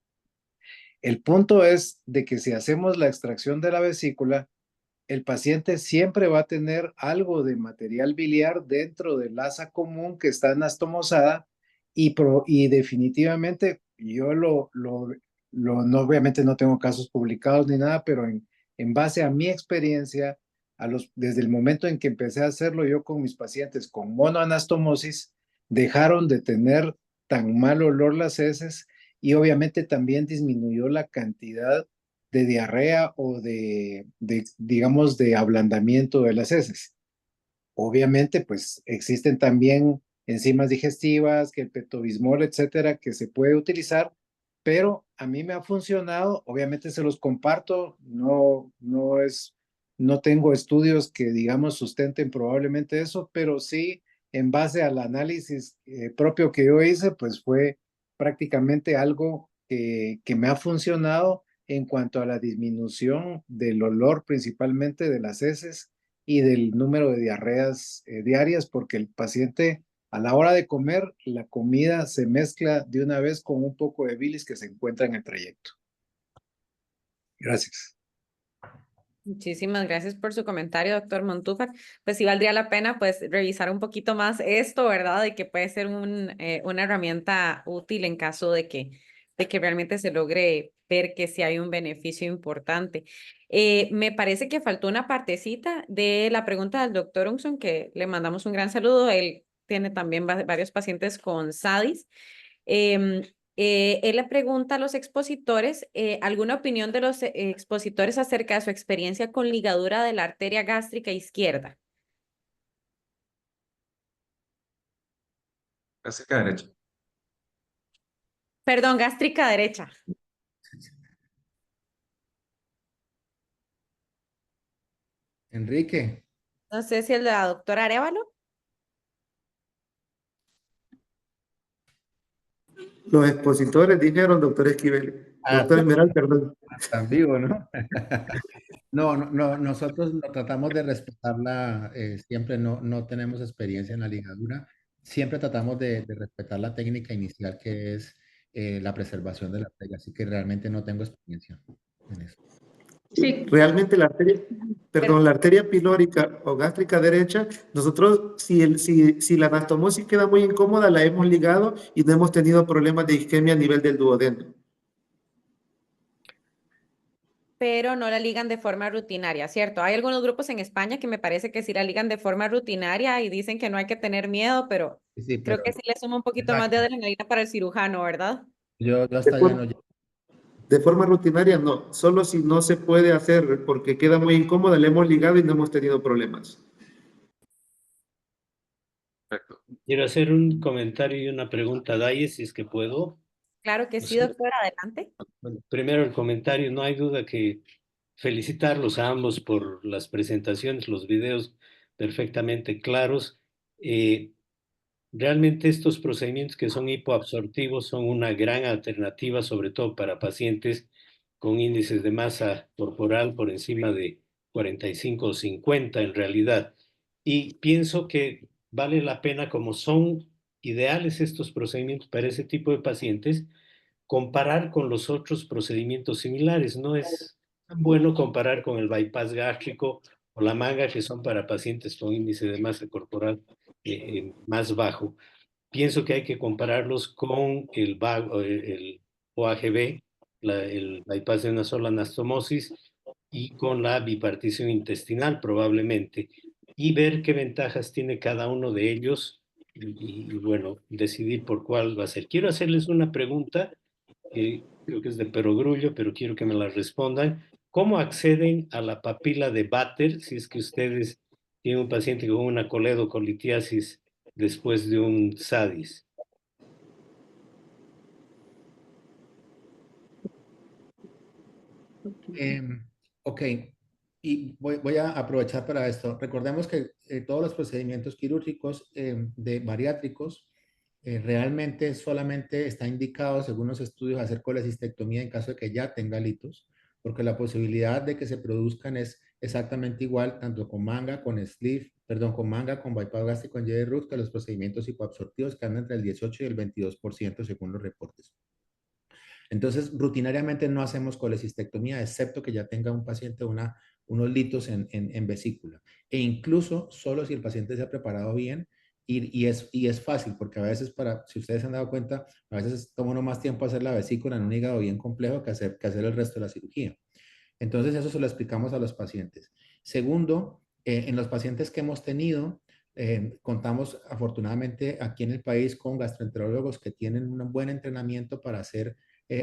El punto es de que si hacemos la extracción de la vesícula, el paciente siempre va a tener algo de material biliar dentro del asa común que está anastomosada y definitivamente yo no, obviamente no tengo casos publicados ni nada, pero en base a mi experiencia, desde el momento en que empecé a hacerlo yo con mis pacientes con monoanastomosis, dejaron de tener tan mal olor las heces y obviamente también disminuyó la cantidad de diarrea o digamos, de ablandamiento de las heces. Obviamente, pues existen también enzimas digestivas, que el peptobismol, etcétera, que se puede utilizar, pero a mí me ha funcionado, obviamente se los comparto, no tengo estudios que, digamos, sustenten probablemente eso, pero sí, en base al análisis propio que yo hice, pues fue prácticamente algo que me ha funcionado en cuanto a la disminución del olor principalmente de las heces y del número de diarreas diarias, porque el paciente a la hora de comer, la comida se mezcla de una vez con un poco de bilis que se encuentra en el trayecto. Gracias. Muchísimas gracias por su comentario, doctor Montúfar. Pues sí valdría la pena pues revisar un poquito más esto, ¿verdad? De que puede ser una herramienta útil en caso de que realmente se logre ver que sí hay un beneficio importante. Me parece que faltó una partecita de la pregunta del doctor Unson, que le mandamos un gran saludo. Él tiene también varios pacientes con SADIS. Él le pregunta a los expositores alguna opinión de los expositores acerca de su experiencia con ligadura de la arteria gástrica izquierda. Gástrica derecha. Perdón, gástrica derecha. Enrique. No sé si el de la doctora Arévalo. Los expositores dijeron, doctor Esquivel. Doctor Esmeral, perdón. Tan vivo, ¿no? No, nosotros tratamos de respetarla siempre, no tenemos experiencia en la ligadura, siempre tratamos de respetar la técnica inicial que es la preservación de la arteria, así que realmente no tengo experiencia en eso. Sí. Realmente la arteria pilórica o gástrica derecha, nosotros si la anastomosis queda muy incómoda, la hemos ligado y no hemos tenido problemas de isquemia a nivel del duodeno. Pero no la ligan de forma rutinaria, ¿cierto? Hay algunos grupos en España que me parece que sí la ligan de forma rutinaria y dicen que no hay que tener miedo, pero Sí, Creo pero que sí le suma un poquito más de exacto. adrenalina para el cirujano, ¿verdad? Yo De hasta allá no for- llego. de forma rutinaria, no. Solo si no se puede hacer porque queda muy incómoda, le hemos ligado y no hemos tenido problemas. Perfecto. Quiero hacer un comentario y una pregunta a Daye, si es que puedo. Claro que sí, Sí. doctora, adelante. Bueno, primero el comentario, no hay duda que felicitarlos a ambos por las presentaciones, los videos perfectamente claros. Realmente estos procedimientos que son hipoabsortivos son una gran alternativa, sobre todo para pacientes con índices de masa corporal por encima de 45 o 50 en realidad. Y pienso que vale la pena, como son ideales estos procedimientos para ese tipo de pacientes, comparar con los otros procedimientos similares. No es tan bueno comparar con el bypass gástrico o la manga, que son para pacientes con índice de masa corporal más bajo. Pienso que hay que compararlos con el OAGB, el bypass de una sola anastomosis, y con la bipartición intestinal probablemente, y ver qué ventajas tiene cada uno de ellos bueno, decidir por cuál va a ser. Quiero hacerles una pregunta que creo que es de perogrullo, pero quiero que me la respondan. ¿Cómo acceden a la papila de Batter si es que ustedes tienen un paciente con una coledocolitiasis después de un SADIS? Ok, y voy a aprovechar para esto. Recordemos que todos los procedimientos quirúrgicos de bariátricos realmente solamente está indicado, según los estudios, hacer colecistectomía en caso de que ya tenga litos, porque la posibilidad de que se produzcan es exactamente igual, tanto con manga, con sleeve, perdón, con manga, con bypass gástrico en J-Root, que los procedimientos hipoabsortivos que andan entre el 18 y el 22% según los reportes. Entonces, rutinariamente no hacemos colecistectomía, excepto que ya tenga un paciente unos litos en vesícula. E incluso solo si el paciente se ha preparado bien y es fácil, porque a veces, si ustedes se han dado cuenta, a veces toma uno más tiempo hacer la vesícula en un hígado bien complejo que hacer el resto de la cirugía. Entonces, eso se lo explicamos a los pacientes. Segundo, en los pacientes que hemos tenido, contamos afortunadamente aquí en el país con gastroenterólogos que tienen un buen entrenamiento para hacer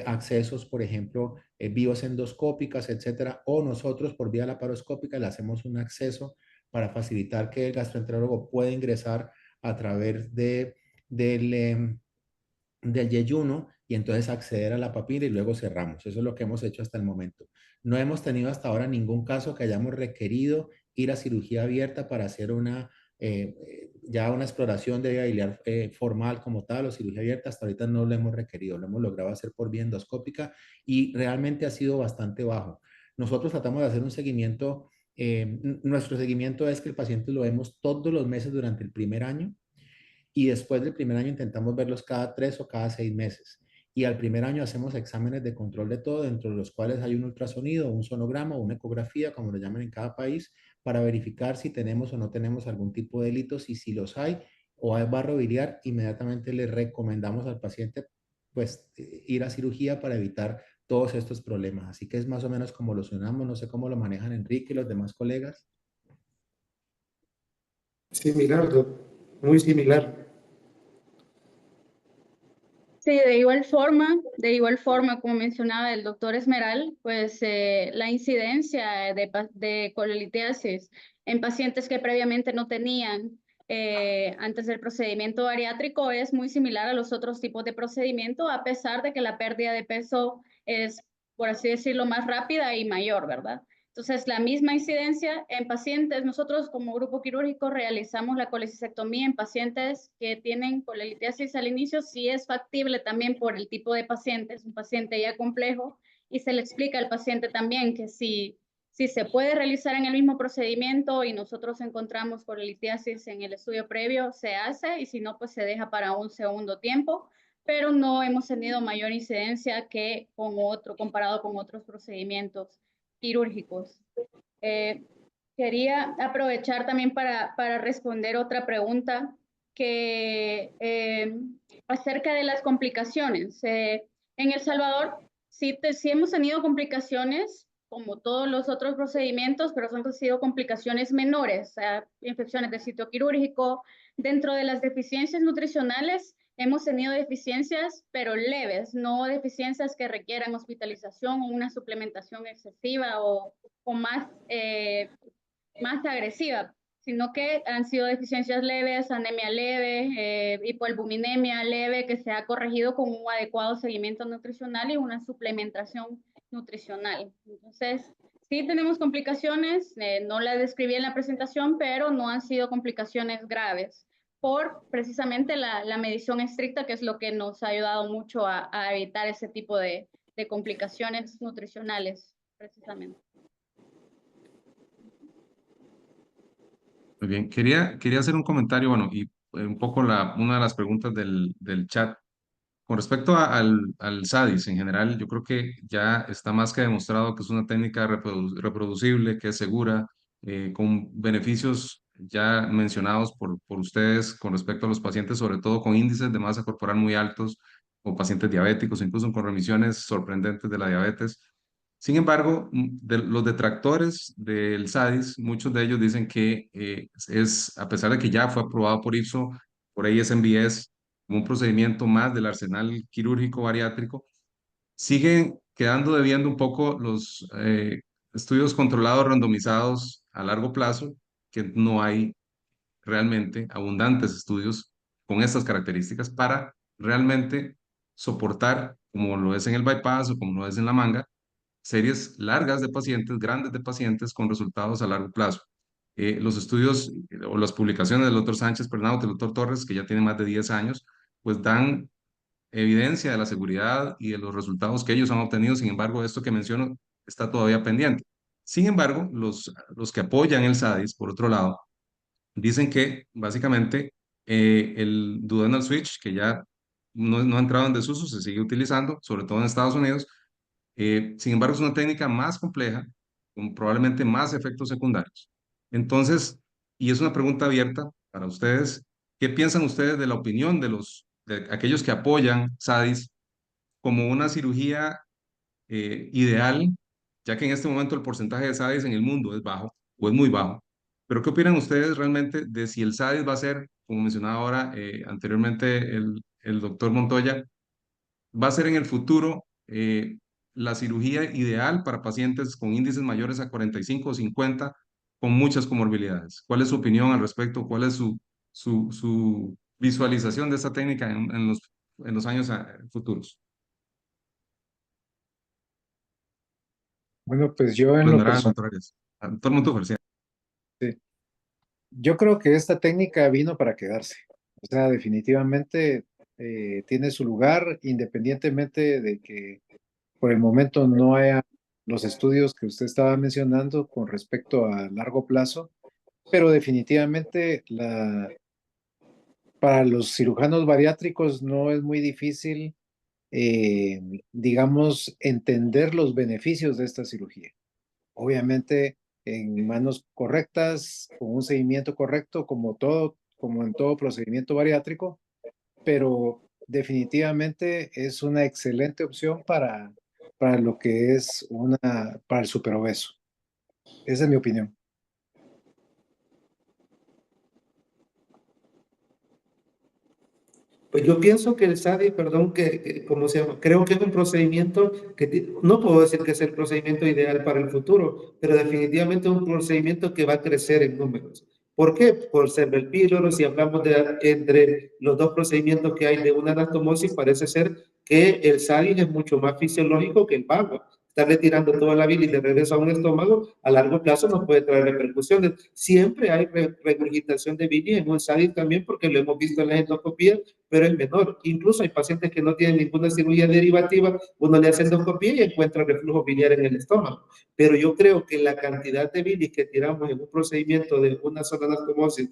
accesos, por ejemplo, vías endoscópicas, etcétera, o nosotros por vía laparoscópica le hacemos un acceso para facilitar que el gastroenterólogo pueda ingresar a través del yeyuno y entonces acceder a la papila y luego cerramos. Eso es lo que hemos hecho hasta el momento. No hemos tenido hasta ahora ningún caso que hayamos requerido ir a cirugía abierta para hacer ya una exploración de vía biliar formal como tal o cirugía abierta. Hasta ahorita no lo hemos requerido, lo hemos logrado hacer por vía endoscópica y realmente ha sido bastante bajo. Nosotros tratamos de hacer un seguimiento. Nuestro seguimiento es que el paciente lo vemos todos los meses durante el primer año y después del primer año intentamos verlos cada 3 o cada 6 meses. Y al primer año hacemos exámenes de control de todo, dentro de los cuales hay un ultrasonido, un sonograma, una ecografía, como lo llaman en cada país, para verificar si tenemos o no tenemos algún tipo de delitos y si los hay o hay barro biliar, inmediatamente le recomendamos al paciente pues ir a cirugía para evitar todos estos problemas. Así que es más o menos como lo sonamos, no sé cómo lo manejan Enrique y los demás colegas. Similar, muy similar. Sí, de igual forma, como mencionaba el doctor Esmeral, pues la incidencia de colelitiasis en pacientes que previamente no tenían antes del procedimiento bariátrico es muy similar a los otros tipos de procedimiento, a pesar de que la pérdida de peso es, por así decirlo, más rápida y mayor, ¿verdad? Entonces, la misma incidencia en pacientes, nosotros como grupo quirúrgico realizamos la colecistectomía en pacientes que tienen colelitiasis al inicio, si es factible también por el tipo de paciente, es un paciente ya complejo, y se le explica al paciente también que si se puede realizar en el mismo procedimiento y nosotros encontramos colelitiasis en el estudio previo, se hace, y si no, pues se deja para un segundo tiempo, pero no hemos tenido mayor incidencia que comparado con otros procedimientos quirúrgicos. Quería aprovechar también para responder otra pregunta que acerca de las complicaciones. En El Salvador sí hemos tenido complicaciones como todos los otros procedimientos, pero son sido complicaciones menores, infecciones del sitio quirúrgico. Dentro de las deficiencias nutricionales, hemos tenido deficiencias, pero leves, no deficiencias que requieran hospitalización o una suplementación excesiva o más, más agresiva, sino que han sido deficiencias leves, anemia leve, hipoalbuminemia leve, que se ha corregido con un adecuado seguimiento nutricional y una suplementación nutricional. Entonces, sí tenemos complicaciones, no las describí en la presentación, pero no han sido complicaciones graves por precisamente la medición estricta, que es lo que nos ha ayudado mucho a evitar ese tipo de complicaciones nutricionales, precisamente. Muy bien, quería hacer un comentario, bueno, y un poco una de las preguntas del chat. Con respecto al SADIS en general, yo creo que ya está más que demostrado que es una técnica reproducible, que es segura, con beneficios ya mencionados por ustedes con respecto a los pacientes, sobre todo con índices de masa corporal muy altos, o pacientes diabéticos, incluso con remisiones sorprendentes de la diabetes. Sin embargo, los detractores del SADIS, muchos de ellos dicen que a pesar de que ya fue aprobado por IFSO, por ASMBS, como un procedimiento más del arsenal quirúrgico bariátrico, siguen quedando debiendo un poco los estudios controlados randomizados a largo plazo, que no hay realmente abundantes estudios con estas características para realmente soportar, como lo es en el bypass o como lo es en la manga, series largas de pacientes, grandes de pacientes con resultados a largo plazo. Los estudios o las publicaciones del doctor Sánchez Pernaut, del doctor Torres, que ya tienen más de 10 años, pues dan evidencia de la seguridad y de los resultados que ellos han obtenido. Sin embargo, esto que menciono está todavía pendiente. Sin embargo, los que apoyan el SADIS, por otro lado, dicen que básicamente el duodenal switch, que ya no ha entrado en desuso, se sigue utilizando, sobre todo en Estados Unidos. Sin embargo, es una técnica más compleja, con probablemente más efectos secundarios. Entonces, y es una pregunta abierta para ustedes, ¿qué piensan ustedes de la opinión de aquellos que apoyan SADIS como una cirugía ideal, ya que en este momento el porcentaje de SADIS en el mundo es bajo o es muy bajo? Pero ¿qué opinan ustedes realmente de si el SADIS va a ser, como mencionaba ahora anteriormente el doctor Montoya, va a ser en el futuro la cirugía ideal para pacientes con índices mayores a 45 o 50 con muchas comorbilidades? ¿Cuál es su opinión al respecto? ¿Cuál es su visualización de esta técnica en los años futuros? Bueno, pues yo en Pues lo Meral, personal, doctor Arias. Doctor Montúfar, sí. yo creo que esta técnica vino para quedarse. O sea, definitivamente tiene su lugar, independientemente de que por el momento no haya los estudios que usted estaba mencionando con respecto a largo plazo, pero definitivamente para los cirujanos bariátricos no es muy difícil, eh, digamos, entender los beneficios de esta cirugía. Obviamente, en manos correctas, con un seguimiento correcto, como en todo procedimiento bariátrico, pero definitivamente es una excelente opción para lo que es para el superobeso. Esa es mi opinión. Pues yo pienso que el SADI, perdón, ¿cómo se llama? Creo que es un procedimiento no puedo decir que es el procedimiento ideal para el futuro, pero definitivamente es un procedimiento que va a crecer en números. ¿Por qué? Por ser el píloro, si hablamos de entre los dos procedimientos que hay de una anastomosis, parece ser que el SADI es mucho más fisiológico que el vago. Estarle tirando toda la bilis de regreso a un estómago, a largo plazo nos puede traer repercusiones. Siempre hay regurgitación de bilis en un SADI también, porque lo hemos visto en la endoscopía, pero es menor. Incluso hay pacientes que no tienen ninguna cirugía derivativa, uno le hace endoscopía y encuentra reflujo biliar en el estómago. Pero yo creo que la cantidad de bilis que tiramos en un procedimiento de una sola anastomosis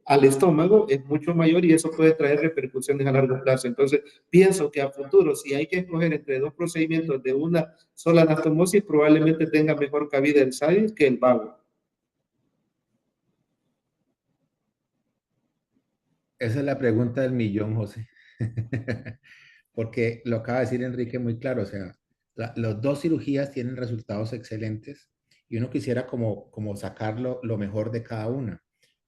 al estómago es mucho mayor y eso puede traer repercusiones a largo plazo. Entonces, pienso que a futuro, si hay que escoger entre dos procedimientos de una sola anastomosis, probablemente tenga mejor cabida el SADIS que el vago. Esa es la pregunta del millón, José. Porque lo acaba de decir Enrique muy claro, o sea, Las dos cirugías tienen resultados excelentes y uno quisiera como sacar lo mejor de cada una.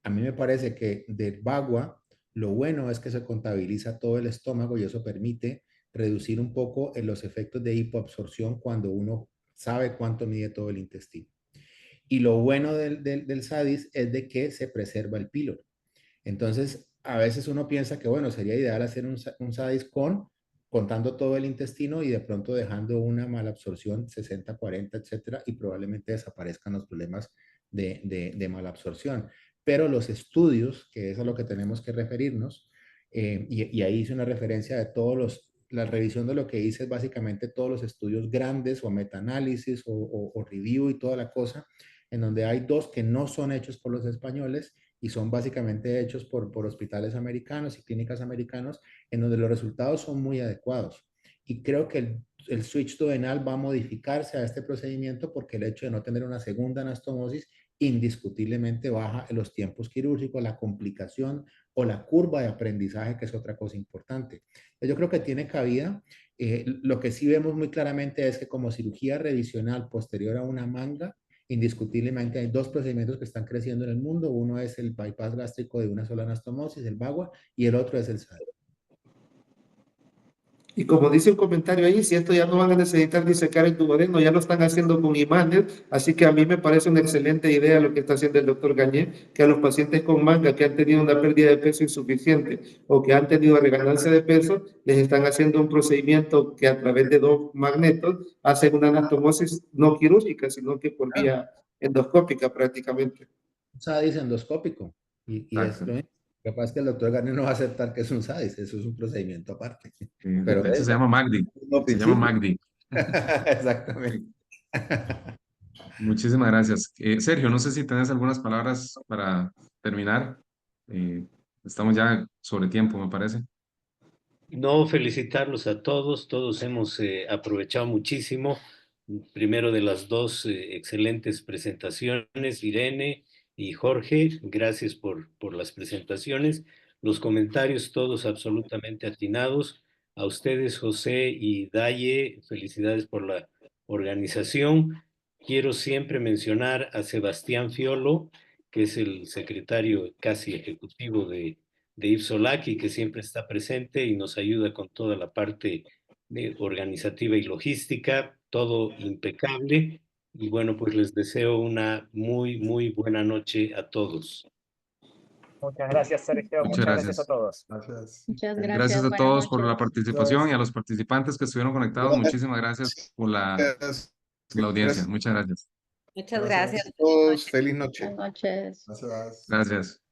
A mí me parece que del Bagua, lo bueno es que se contabiliza todo el estómago y eso permite reducir un poco en los efectos de hipoabsorción cuando uno sabe cuánto mide todo el intestino. Y lo bueno del SADIS es de que se preserva el píloro. Entonces, a veces uno piensa que, bueno, sería ideal hacer un SADIS contando todo el intestino y de pronto dejando una mala absorción 60, 40, etcétera, y probablemente desaparezcan los problemas de mala absorción. Pero los estudios, que es a lo que tenemos que referirnos, y ahí hice una referencia de la revisión de lo que hice es básicamente todos los estudios grandes o metaanálisis o review y toda la cosa, en donde hay dos que no son hechos por los españoles y son básicamente hechos por hospitales americanos y clínicas americanos, en donde los resultados son muy adecuados. Y creo que el switch duodenal va a modificarse a este procedimiento porque el hecho de no tener una segunda anastomosis indiscutiblemente baja los tiempos quirúrgicos, la complicación o la curva de aprendizaje, que es otra cosa importante. Yo creo que tiene cabida. Lo que sí vemos muy claramente es que como cirugía revisional posterior a una manga, indiscutiblemente hay dos procedimientos que están creciendo en el mundo. Uno es el bypass gástrico de una sola anastomosis, el Bagua, y el otro es el SADIS. Y como dice un comentario ahí, si esto ya no van a necesitar disecar el duodeno, ya lo están haciendo con imanes, así que a mí me parece una excelente idea lo que está haciendo el doctor Gagné, que a los pacientes con manga que han tenido una pérdida de peso insuficiente o que han tenido reganancia de peso, les están haciendo un procedimiento que a través de dos magnetos hacen una anastomosis no quirúrgica, sino que por vía endoscópica prácticamente. SADIS endoscópico, y es lo mismo. Lo que pasa es que el doctor Garnier no va a aceptar que es un SADIS, eso es un procedimiento aparte. Pero de hecho se llama MACD. Se llama MACD. Exactamente. Muchísimas gracias. Sergio, no sé si tenés algunas palabras para terminar. Estamos ya sobre tiempo, me parece. No, felicitarlos a todos. Todos hemos aprovechado muchísimo. Primero de las dos excelentes presentaciones, Irene y Jorge, gracias por las presentaciones. Los comentarios todos absolutamente atinados. A ustedes, José y Daye, felicidades por la organización. Quiero siempre mencionar a Sebastián Fiolo, que es el secretario casi ejecutivo de IFSOLAC, que siempre está presente y nos ayuda con toda la parte organizativa y logística, todo impecable. Y bueno, pues les deseo una muy, muy buena noche a todos. Muchas gracias, Sergio. Muchas Muchas gracias a gracias. todos. Gracias. Muchas Gracias gracias. a Buenas todos por la noches. participación y a los participantes que estuvieron conectados. Muchísimas gracias por la audiencia. Muchas gracias. Muchas gracias. a todos. Feliz noche. Buenas noches. Gracias. Gracias.